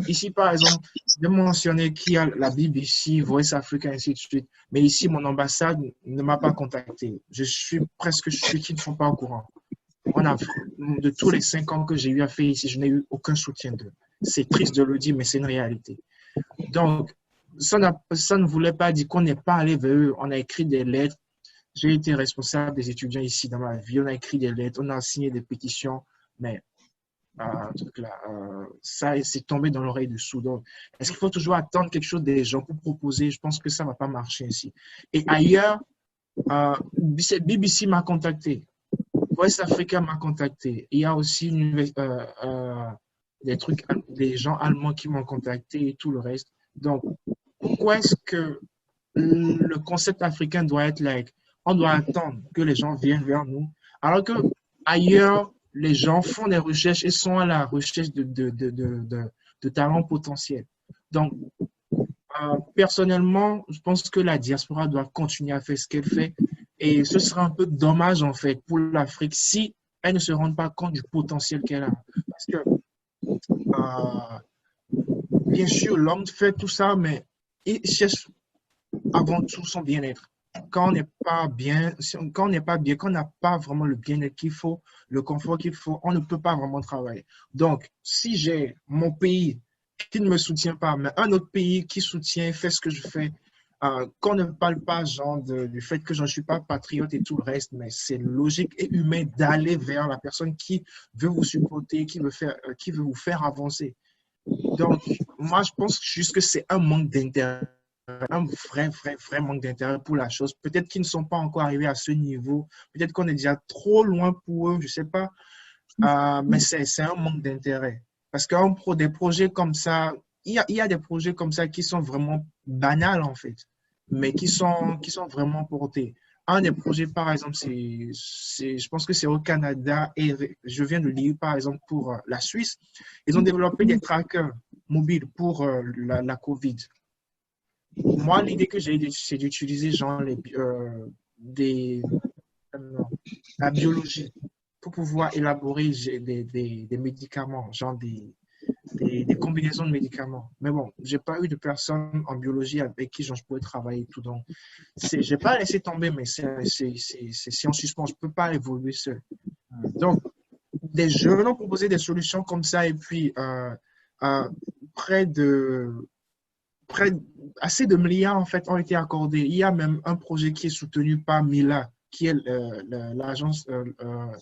ici par exemple, je mentionner qu'il y a la BBC, Voice Africa, ainsi de suite, mais ici mon ambassade ne m'a pas contacté. Je suis presque sûr qu'ils ne sont pas au courant. De tous les 5 ans que j'ai eu à faire ici, je n'ai eu aucun soutien d'eux. C'est triste de le dire, mais c'est une réalité. Donc, ça ne voulait pas dire qu'on n'est pas allé vers eux. On a écrit des lettres. J'ai été responsable des étudiants ici dans ma vie. On a écrit des lettres, on a signé des pétitions, mais ça c'est tombé dans l'oreille du sourd. Est-ce qu'il faut toujours attendre quelque chose des gens pour proposer? Je pense que ça ne va pas marcher ici. Et ailleurs, BBC m'a contacté. West Africa m'a contacté. Il y a aussi des gens allemands qui m'ont contacté et tout le reste. Donc, pourquoi est-ce que le concept africain doit être on doit attendre que les gens viennent vers nous, alors que ailleurs, les gens font des recherches et sont à la recherche de talents potentiels. Donc, personnellement, je pense que la diaspora doit continuer à faire ce qu'elle fait et ce sera un peu dommage en fait pour l'Afrique si elle ne se rend pas compte du potentiel qu'elle a. Parce que, bien sûr, l'homme fait tout ça, mais il cherche avant tout son bien-être. Quand on n'est pas bien, quand on n'a pas vraiment le bien-être qu'il faut, le confort qu'il faut, on ne peut pas vraiment travailler. Donc, si j'ai mon pays qui ne me soutient pas, mais un autre pays qui soutient, fait ce que je fais, qu'on ne parle pas genre du fait que je ne suis pas patriote et tout le reste, mais c'est logique et humain d'aller vers la personne qui veut vous supporter, qui veut vous faire avancer. Donc, moi, je pense juste que c'est un manque d'intérêt. Un vrai manque d'intérêt pour la chose. Peut-être qu'ils ne sont pas encore arrivés à ce niveau. Peut-être qu'on est déjà trop loin pour eux, je ne sais pas. Mais c'est un manque d'intérêt. Parce que des projets comme ça, il y a des projets comme ça qui sont vraiment banals en fait, mais qui sont vraiment portés. Un des projets, par exemple, je pense que c'est au Canada et je viens de lire, par exemple, pour la Suisse. Ils ont développé des trackers mobiles pour la COVID. Moi, l'idée que j'ai, c'est d'utiliser genre la biologie pour pouvoir élaborer des médicaments, genre des combinaisons de médicaments. Mais bon, j'ai pas eu de personne en biologie avec qui genre, je pourrais travailler tout. Donc, j'ai pas laissé tomber, mais c'est en suspens. Je peux pas évoluer seul. Donc, des jeunes ont proposé des solutions comme ça et puis près de assez de milliards en fait ont été accordés. Il y a même un projet qui est soutenu par Mila, qui est l'agence,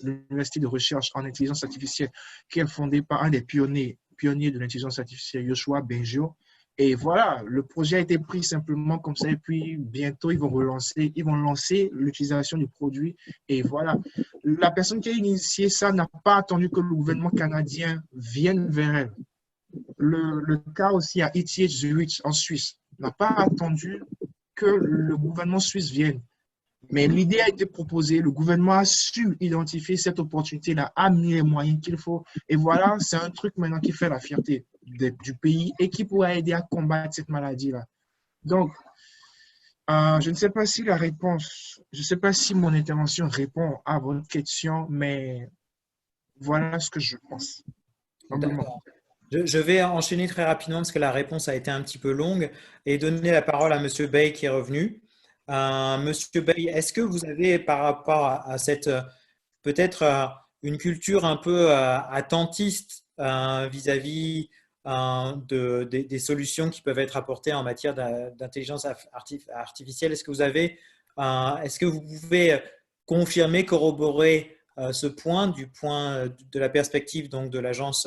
l'université de recherche en intelligence artificielle, qui est fondée par un des pionniers de l'intelligence artificielle, Yoshua Bengio. Et voilà, le projet a été pris simplement comme ça. Et puis bientôt, ils vont lancer l'utilisation du produit. Et voilà, la personne qui a initié ça n'a pas attendu que le gouvernement canadien vienne vers elle. Le cas aussi à ETH Zurich en Suisse n'a pas attendu que le gouvernement suisse vienne. Mais l'idée a été proposée, le gouvernement a su identifier cette opportunité-là, a mis les moyens qu'il faut. Et voilà, c'est un truc maintenant qui fait la fierté du pays et qui pourra aider à combattre cette maladie-là. Donc, je ne sais pas si la réponse, je ne sais pas si mon intervention répond à votre question, mais voilà ce que je pense. D'accord. Je vais enchaîner très rapidement parce que la réponse a été un petit peu longue et donner la parole à Monsieur Bay qui est revenu. Monsieur Bay, est-ce que vous avez par rapport à cette peut-être une culture un peu attentiste vis-à-vis des solutions qui peuvent être apportées en matière d'intelligence artificielle? Est-ce que vous pouvez confirmer, corroborer ce point du point de la perspective donc de l'agence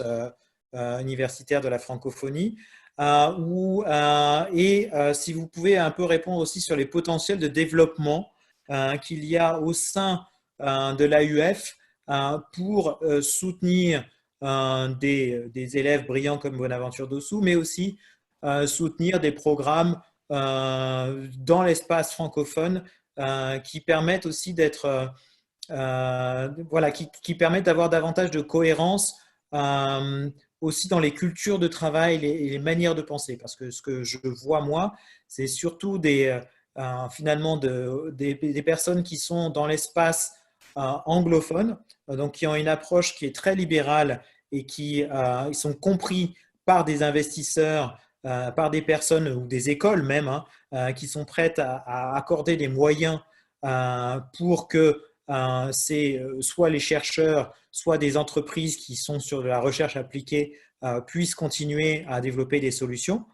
universitaire de la francophonie si vous pouvez un peu répondre aussi sur les potentiels de développement qu'il y a au sein de l'AUF pour soutenir des élèves brillants comme Bonaventure Dossou, mais aussi soutenir des programmes dans l'espace francophone qui permettent aussi d'être voilà, qui permettent d'avoir davantage de cohérence aussi dans les cultures de travail et les manières de penser. Parce que ce que je vois, moi, c'est surtout finalement des personnes qui sont dans l'espace anglophone, donc qui ont une approche qui est très libérale et ils sont compris par des investisseurs, par des personnes ou des écoles même, qui sont prêtes à accorder des moyens pour que c'est soit les chercheurs, soit des entreprises qui sont sur de la recherche appliquée puissent continuer à développer des solutions.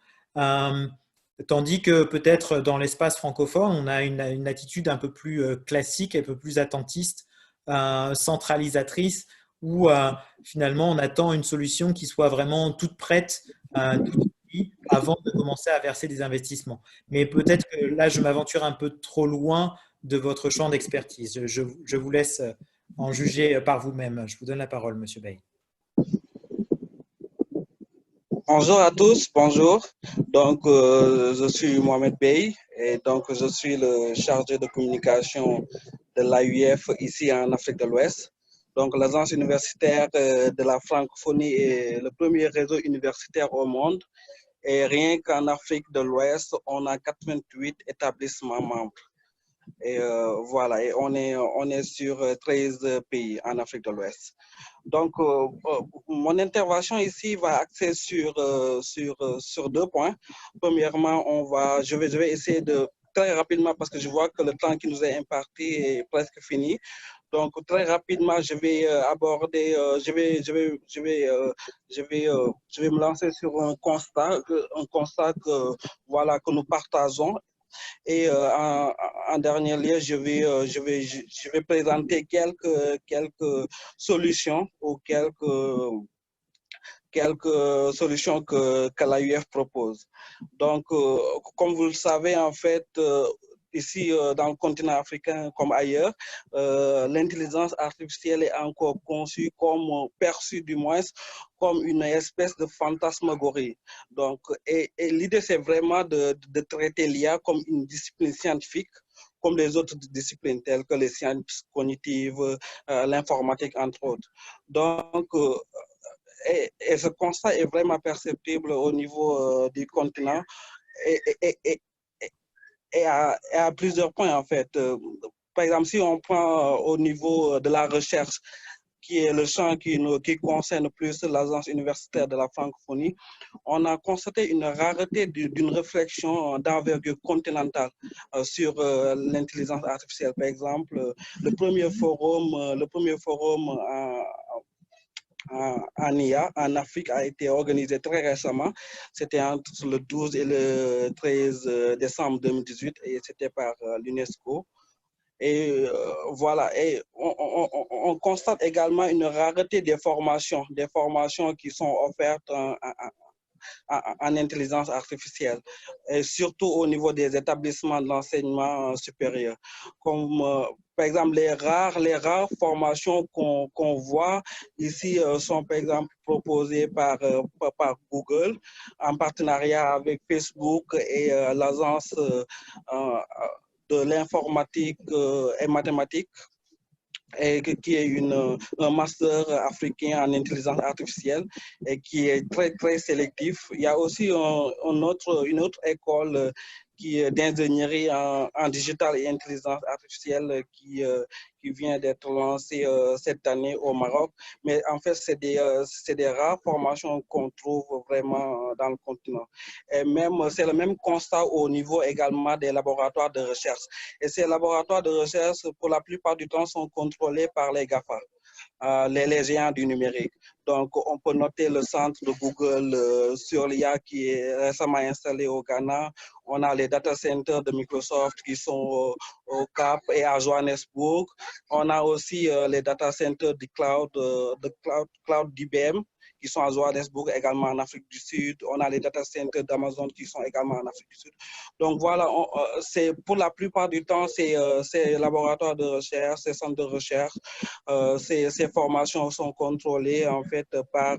Tandis que peut-être dans l'espace francophone, on a une attitude un peu plus classique, un peu plus attentiste, centralisatrice, où finalement on attend une solution qui soit vraiment toute prête tout de suite avant de commencer à verser des investissements. Mais peut-être que là, je m'aventure un peu trop loin de votre champ d'expertise. Je vous laisse en juger par vous-même. Je vous donne la parole, Monsieur Bay. Bonjour à tous, bonjour. Donc, je suis Mohamed Bey et donc je suis le chargé de communication de l'AUF ici en Afrique de l'Ouest. Donc, l'agence universitaire de la francophonie est le premier réseau universitaire au monde. Et rien qu'en Afrique de l'Ouest, on a 88 établissements membres. Et voilà, et on est sur 13 pays en Afrique de l'Ouest. Donc, mon intervention ici va axer sur 2 points. Premièrement, je vais essayer de très rapidement, parce que je vois que le temps qui nous est imparti est presque fini. Donc, très rapidement, je vais aborder, je vais me lancer sur un constat que nous partageons. Et en dernier lieu, je vais présenter quelques solutions ou quelques solutions que l'AUF propose. Donc, comme vous le savez, en fait, ici dans le continent africain comme ailleurs, l'intelligence artificielle est encore conçue perçue du moins, comme une espèce de fantasmagorie. Donc, et l'idée, c'est vraiment de traiter l'IA comme une discipline scientifique comme les autres disciplines telles que les sciences cognitives, l'informatique, entre autres. Donc, et ce constat est vraiment perceptible au niveau du continent et, et, et, et à plusieurs points, en fait. Par exemple, si on prend au niveau de la recherche, qui est le champ qui concerne plus l'agence universitaire de la francophonie, on a constaté une rareté d'une réflexion d'envergure continentale sur l'intelligence artificielle. Par exemple, le premier forum en IA en Afrique a été organisé très récemment. C'était entre le 12 et le 13 décembre 2018 et c'était par l'UNESCO. Et voilà, et on constate également une rareté des formations qui sont offertes en intelligence artificielle, et surtout au niveau des établissements d'enseignement supérieur. Comme par exemple les rares formations qu'on voit ici sont par exemple proposées par Google en partenariat avec Facebook et l'agence de l'informatique et mathématiques, et qui est un master africain en intelligence artificielle et qui est très, très sélectif. Il y a aussi une autre école d'ingénierie en digital et intelligence artificielle qui vient d'être lancée cette année au Maroc. Mais en fait, c'est des rares formations qu'on trouve vraiment dans le continent. Et même, c'est le même constat au niveau également des laboratoires de recherche. Et ces laboratoires de recherche, pour la plupart du temps, sont contrôlés par les GAFA. Les géants du numérique. Donc, on peut noter le centre de Google sur l'IA qui est récemment installé au Ghana. On a les data centers de Microsoft qui sont au Cap et à Johannesburg. On a aussi les data centers du cloud d'IBM qui sont à Johannesburg, également en Afrique du Sud. On a les data centers d'Amazon qui sont également en Afrique du Sud. Donc voilà, c'est pour la plupart du temps, ces laboratoires de recherche, ces centres de recherche, ces formations sont contrôlées en fait par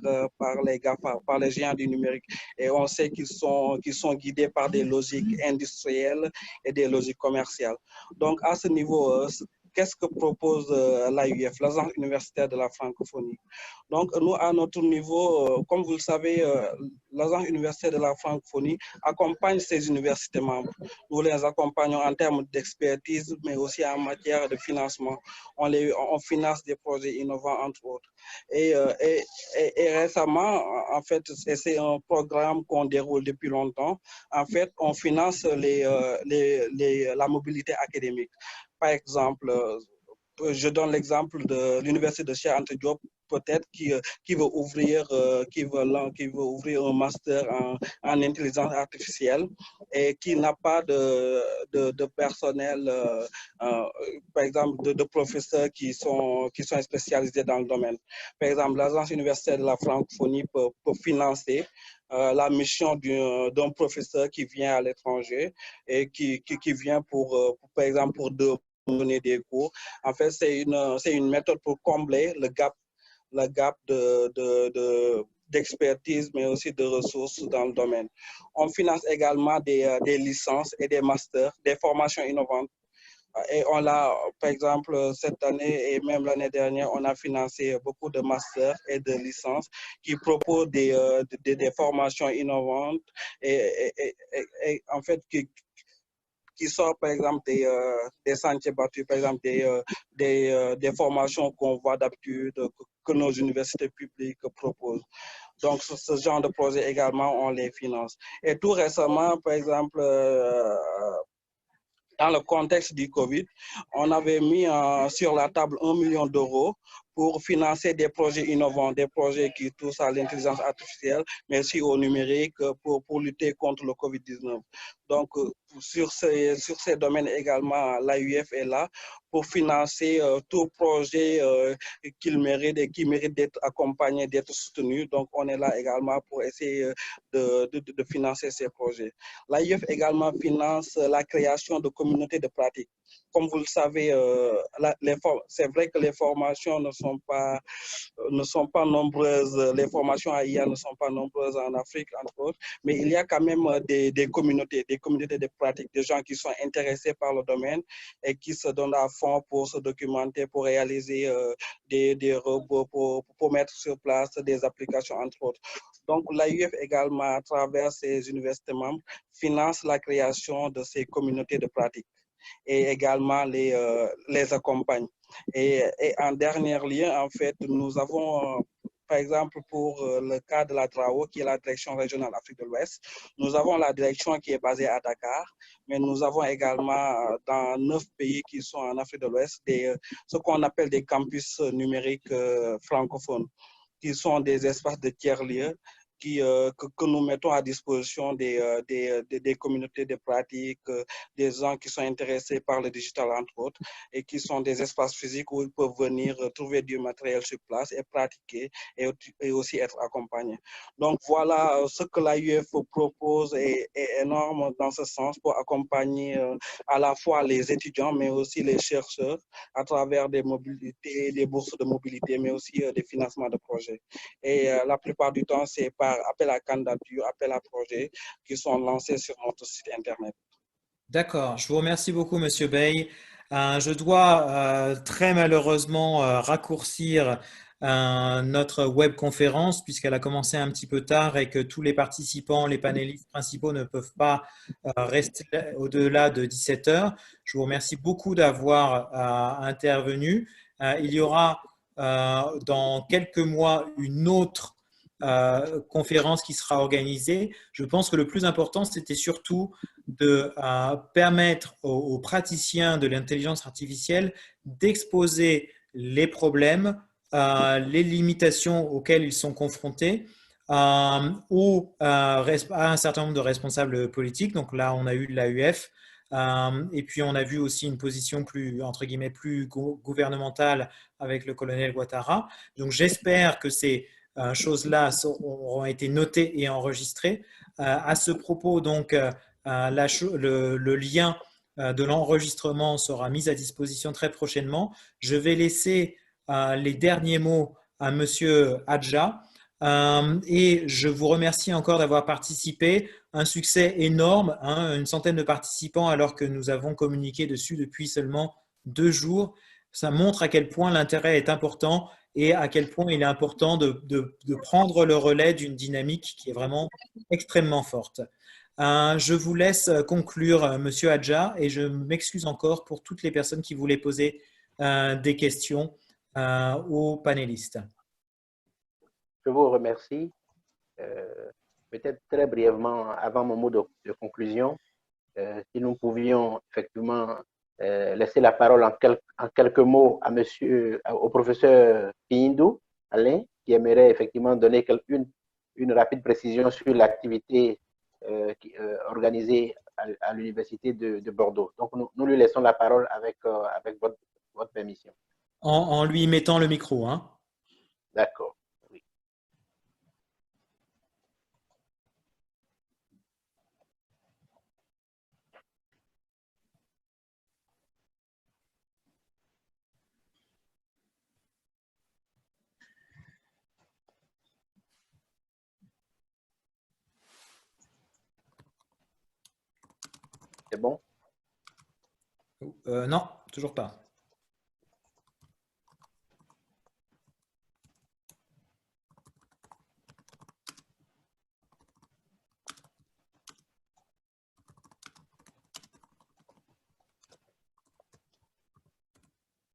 les GAFA, par les géants du numérique. Et on sait qu'ils sont guidés par des logiques industrielles et des logiques commerciales. Donc à ce niveau, qu'est-ce que propose l'AUF, l'agence universitaire de la francophonie? Donc, nous, à notre niveau, comme vous le savez, l'agence universitaire de la francophonie accompagne ses universités membres. Nous les accompagnons en termes d'expertise, mais aussi en matière de financement. On finance des projets innovants, entre autres. Et récemment, en fait, c'est un programme qu'on déroule depuis longtemps. En fait, on finance la mobilité académique. Par exemple, je donne l'exemple de l'université de Cheikh Anta Diop, peut-être qui veut ouvrir un master en intelligence artificielle et qui n'a pas de personnel, par exemple de professeurs qui sont spécialisés dans le domaine. Par exemple, l'agence universitaire de la francophonie peut financer la mission d'un professeur qui vient à l'étranger et qui vient par exemple pour donner des cours. En fait, c'est une méthode pour combler le gap d'expertise, mais aussi de ressources dans le domaine. On finance également des licences et des masters, des formations innovantes. Et on l'a, par exemple, cette année et même l'année dernière, on a financé beaucoup de masters et de licences qui proposent des formations innovantes et en fait, qui sortent, par exemple, des sentiers battus, par exemple, des formations qu'on voit d'habitude, que nos universités publiques proposent. Donc, ce genre de projet également, on les finance. Et tout récemment, par exemple, dans le contexte du Covid, on avait mis sur la table 1 million d'euros pour financer des projets innovants, des projets qui touchent à l'intelligence artificielle, mais aussi au numérique pour lutter contre le Covid-19. Donc, sur ces domaines également, l'AUF est là pour financer tout projet qui mérite d'être accompagné, d'être soutenu. Donc, on est là également pour essayer de financer ces projets. L'AUF également finance la création de communautés de pratique. comme vous le savez, c'est vrai que les formations ne sont pas nombreuses, les formations à IA ne sont pas nombreuses en Afrique, entre autres, mais il y a quand même des communautés de pratique, des gens qui sont intéressés par le domaine et qui se donnent à fond pour se documenter, pour réaliser des robots, pour mettre sur place des applications, entre autres. Donc, l'AUF également, à travers ses universités membres, finance la création de ces communautés de pratique et également les accompagne. Et en dernier lieu, en fait, nous avons, par exemple, pour le cas de la DRAO, qui est la Direction régionale Afrique de l'Ouest, nous avons la direction qui est basée à Dakar, mais nous avons également dans 9 pays qui sont en Afrique de l'Ouest, ce qu'on appelle des campus numériques francophones, qui sont des espaces de tiers-lieux que nous mettons à disposition des communautés de pratique, des gens qui sont intéressés par le digital, entre autres, et qui sont des espaces physiques où ils peuvent venir trouver du matériel sur place et pratiquer et aussi être accompagnés. Donc voilà, ce que l'AUF propose est énorme dans ce sens pour accompagner à la fois les étudiants, mais aussi les chercheurs à travers des mobilités, des bourses de mobilité, mais aussi des financements de projets. Et la plupart du temps, c'est par appel à candidature, appel à projet qui sont lancés sur notre site Internet. D'accord, je vous remercie beaucoup, Monsieur Bey. Je dois très malheureusement raccourcir notre webconférence puisqu'elle a commencé un petit peu tard et que tous les participants, les panélistes principaux ne peuvent pas rester au-delà de 17 heures. Je vous remercie beaucoup d'avoir intervenu. Il y aura dans quelques mois une autre conférence qui sera organisée. Je pense que le plus important, c'était surtout de permettre aux praticiens de l'intelligence artificielle d'exposer les problèmes, les limitations auxquelles ils sont confrontés ou à un certain nombre de responsables politiques. Donc là, on a eu l'AUF. Et puis, on a vu aussi une position plus, entre guillemets, plus gouvernementale avec le colonel Ouattara. Donc, j'espère que ces choses-là auront été notées et enregistrées. À ce propos, donc, le lien de l'enregistrement sera mis à disposition très prochainement. Je vais laisser les derniers mots à Monsieur Adja et je vous remercie encore d'avoir participé. Un succès énorme, hein, une centaine de participants alors que nous avons communiqué dessus depuis seulement 2 jours. Ça montre à quel point l'intérêt est important et à quel point il est important de prendre le relais d'une dynamique qui est vraiment extrêmement forte. Je vous laisse conclure, Monsieur Adja, et je m'excuse encore pour toutes les personnes qui voulaient poser des questions aux panélistes. Je vous remercie. Peut-être très brièvement, avant mon mot de conclusion, si nous pouvions effectivement laisser la parole en quelques mots au professeur Pindou, Alain, qui aimerait effectivement donner une rapide précision sur l'activité organisée à l'Université de Bordeaux. Donc, nous lui laissons la parole avec votre permission. En lui mettant le micro, hein. D'accord. Oui. C'est bon? Non, toujours pas.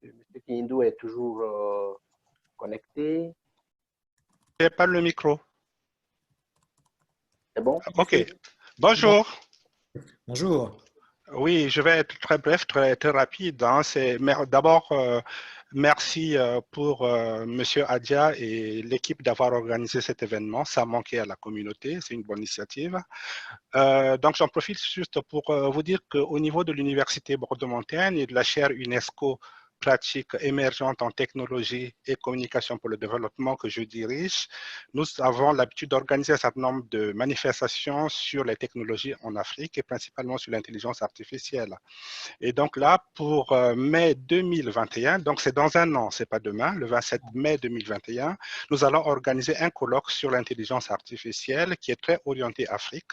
Monsieur Kindou est toujours connecté. Je n'ai pas le micro. C'est bon? OK. Bonjour. Bonjour. Oui, je vais être très bref, très rapide. Hein. D'abord, merci pour Monsieur Adja et l'équipe d'avoir organisé cet événement. Ça manquait à la communauté, c'est une bonne initiative. Donc, j'en profite juste pour vous dire qu'au niveau de l'Université Bordeaux-Montaigne et de la chaire UNESCO pratiques émergentes en technologie et communication pour le développement que je dirige, nous avons l'habitude d'organiser un certain nombre de manifestations sur les technologies en Afrique et principalement sur l'intelligence artificielle. Et donc là, pour mai 2021, donc c'est dans un an, c'est pas demain, le 27 mai 2021, nous allons organiser un colloque sur l'intelligence artificielle qui est très orienté Afrique.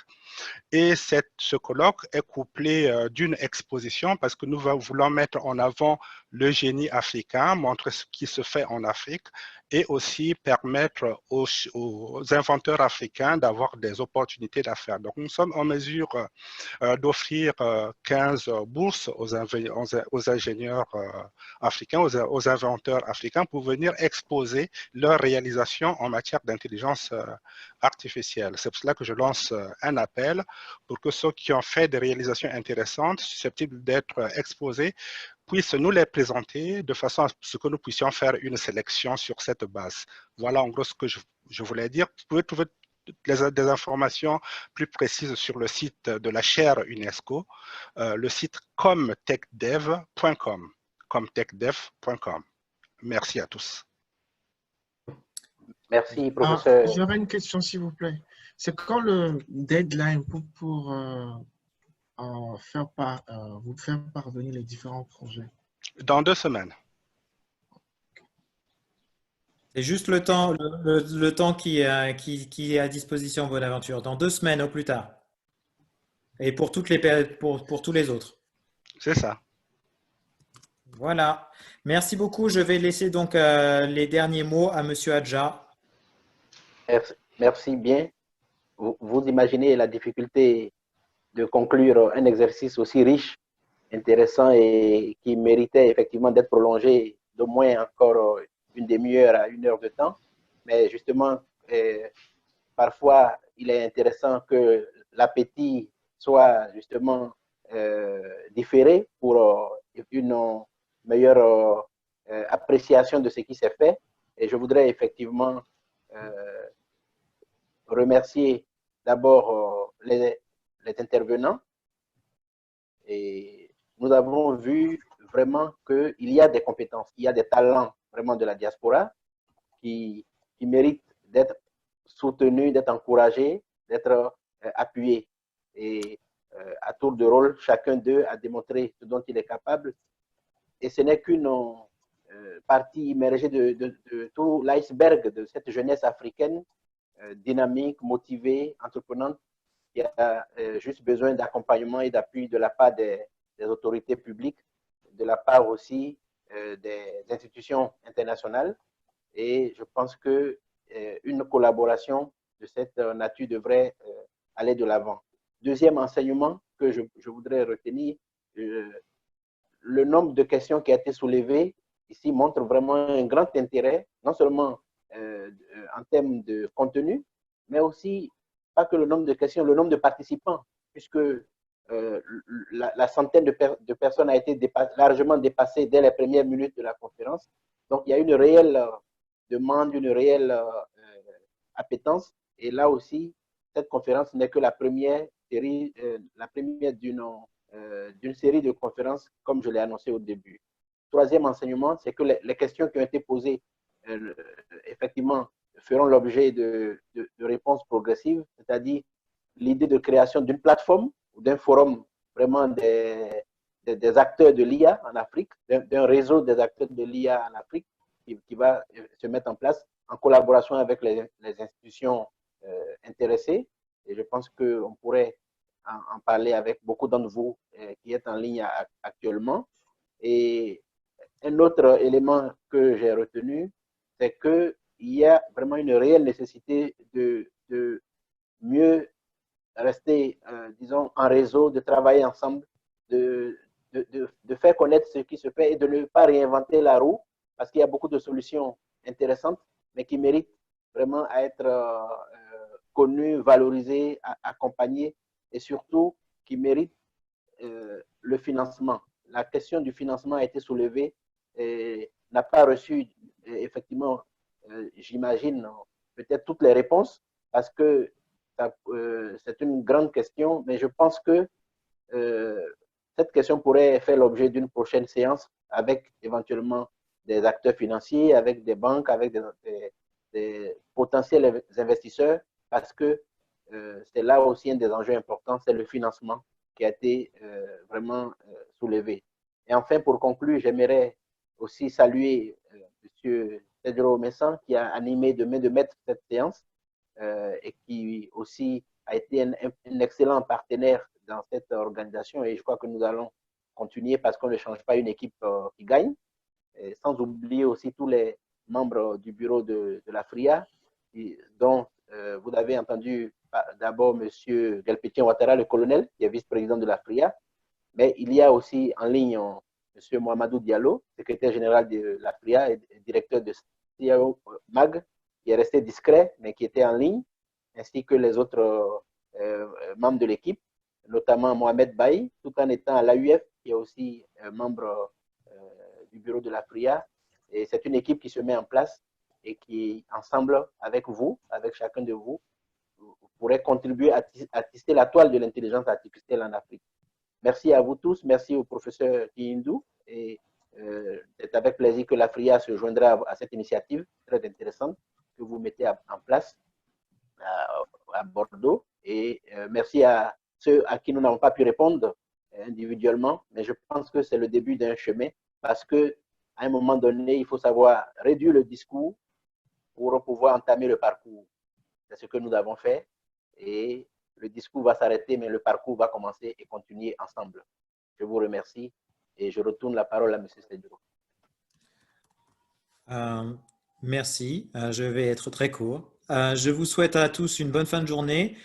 Et ce colloque est couplé d'une exposition parce que nous voulons mettre en avant le génie africain, montrer ce qui se fait en Afrique et aussi permettre aux inventeurs africains d'avoir des opportunités d'affaires. Donc, nous sommes en mesure d'offrir 15 bourses aux ingénieurs africains, aux inventeurs africains pour venir exposer leurs réalisations en matière d'intelligence artificielle. C'est pour cela que je lance un appel pour que ceux qui ont fait des réalisations intéressantes, susceptibles d'être exposés, puissent nous les présenter de façon à ce que nous puissions faire une sélection sur cette base. Voilà en gros ce que je voulais dire. Vous pouvez trouver des informations plus précises sur le site de la chaire UNESCO, le site comtechdev.com. comtechdev.com. Merci à tous. Merci, professeur. J'aurais une question, s'il vous plaît. C'est quand le deadline pour vous faire parvenir les différents projets? Dans 2 semaines. C'est juste le temps, le temps qui est à disposition, Bonaventure. Dans 2 semaines au plus tard. Et pour toutes les pour tous les autres. C'est ça. Voilà. Merci beaucoup. Je vais laisser donc les derniers mots à Monsieur Adja. Merci bien. Vous imaginez la difficulté de conclure un exercice aussi riche, intéressant et qui méritait effectivement d'être prolongé d'au moins encore une demi-heure à 1 heure de temps. Mais justement, parfois, il est intéressant que l'appétit soit justement différé pour une meilleure appréciation de ce qui s'est fait. Et je voudrais effectivement remercier d'abord les intervenants. Et nous avons vu vraiment qu'il y a des compétences, il y a des talents vraiment de la diaspora qui méritent d'être soutenus, d'être encouragés, d'être appuyés. Et à tour de rôle, chacun d'eux a démontré ce dont il est capable. Et ce n'est qu'une partie immergée de tout l'iceberg de cette jeunesse africaine dynamique, motivée, entreprenante, qui a juste besoin d'accompagnement et d'appui de la part des autorités publiques, de la part aussi des institutions internationales. Et je pense qu'une collaboration de cette nature devrait aller de l'avant. Deuxième enseignement que je voudrais retenir, le nombre de questions qui a été soulevé ici montre vraiment un grand intérêt, non seulement en termes de contenu, mais aussi, pas que le nombre de questions, le nombre de participants, puisque la centaine de personnes a été largement dépassée dès les premières minutes de la conférence. Donc, il y a une réelle demande, une réelle appétence. Et là aussi, cette conférence n'est que la première série, d'une série de conférences, comme je l'ai annoncé au début. Troisième enseignement, c'est que les questions qui ont été posées, effectivement, feront l'objet de réponses progressives, c'est-à-dire l'idée de création d'une plateforme ou d'un forum vraiment des acteurs de l'IA en Afrique, d'un réseau des acteurs de l'IA en Afrique qui va se mettre en place en collaboration avec les institutions intéressées. Et je pense qu'on pourrait en parler avec beaucoup d'entre vous qui êtes en ligne actuellement. Et un autre élément que j'ai retenu, c'est qu'il y a vraiment une réelle nécessité de mieux rester, disons, en réseau, de travailler ensemble, de faire connaître ce qui se fait et de ne pas réinventer la roue, parce qu'il y a beaucoup de solutions intéressantes, mais qui méritent vraiment à être connues, valorisées, accompagnées, et surtout qui méritent le financement. La question du financement a été soulevée et n'a pas reçu, effectivement, j'imagine, peut-être toutes les réponses, parce que c'est une grande question, mais je pense que cette question pourrait faire l'objet d'une prochaine séance avec éventuellement des acteurs financiers, avec des banques, avec des potentiels investisseurs, parce que c'est là aussi un des enjeux importants, c'est le financement qui a été vraiment soulevé. Et enfin, pour conclure, j'aimerais aussi saluer M. Cedro Messan qui a animé de main de maître cette séance et qui aussi a été un excellent partenaire dans cette organisation. Et je crois que nous allons continuer parce qu'on ne change pas une équipe qui gagne. Et sans oublier aussi tous les membres du bureau de la FRIA, dont vous avez entendu d'abord M. Galpetien Ouattara, le colonel, qui est vice-président de la FRIA, mais il y a aussi en ligne M. Mohamedou Diallo, secrétaire général de la FRIA et directeur de CIO MAG, qui est resté discret, mais qui était en ligne, ainsi que les autres membres de l'équipe, notamment Mohamed Baï, tout en étant à l'AUF, qui est aussi membre du bureau de la FRIA. Et c'est une équipe qui se met en place et qui, ensemble avec vous, avec chacun de vous, pourrait contribuer à tisser la toile de l'intelligence artificielle en Afrique. Merci à vous tous, merci au professeur Kiyindou, et c'est avec plaisir que la FRIA se joindra à cette initiative très intéressante que vous mettez en place à Bordeaux. Et merci à ceux à qui nous n'avons pas pu répondre individuellement, mais je pense que c'est le début d'un chemin parce qu'à un moment donné, il faut savoir réduire le discours pour pouvoir entamer le parcours. C'est ce que nous avons fait et le discours va s'arrêter, mais le parcours va commencer et continuer ensemble. Je vous remercie et je retourne la parole à M. Cedro. Merci, je vais être très court. Je vous souhaite à tous une bonne fin de journée.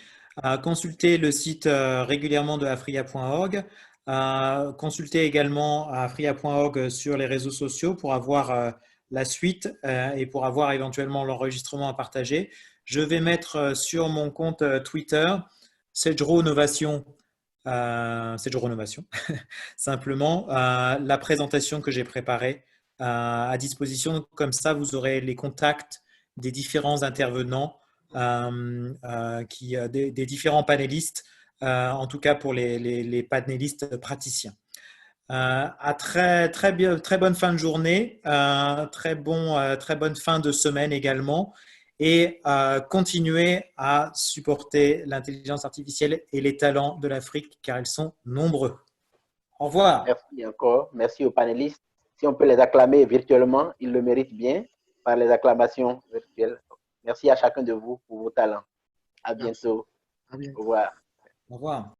Consultez le site régulièrement de afria.org. Consultez également afria.org sur les réseaux sociaux pour avoir la suite et pour avoir éventuellement l'enregistrement à partager. Je vais mettre sur mon compte Twitter Cedro Novation, simplement la présentation que j'ai préparée à disposition. Comme ça, vous aurez les contacts des différents intervenants, des différents panélistes, en tout cas pour les panélistes praticiens. À très bonne fin de journée, très bonne fin de semaine également, et continuez à supporter l'intelligence artificielle et les talents de l'Afrique car ils sont nombreux. Au revoir. Merci encore, merci aux panélistes. Si on peut les acclamer virtuellement, ils le méritent bien par les acclamations virtuelles. Merci à chacun de vous pour vos talents. À bientôt. À bientôt. Au revoir. Au revoir.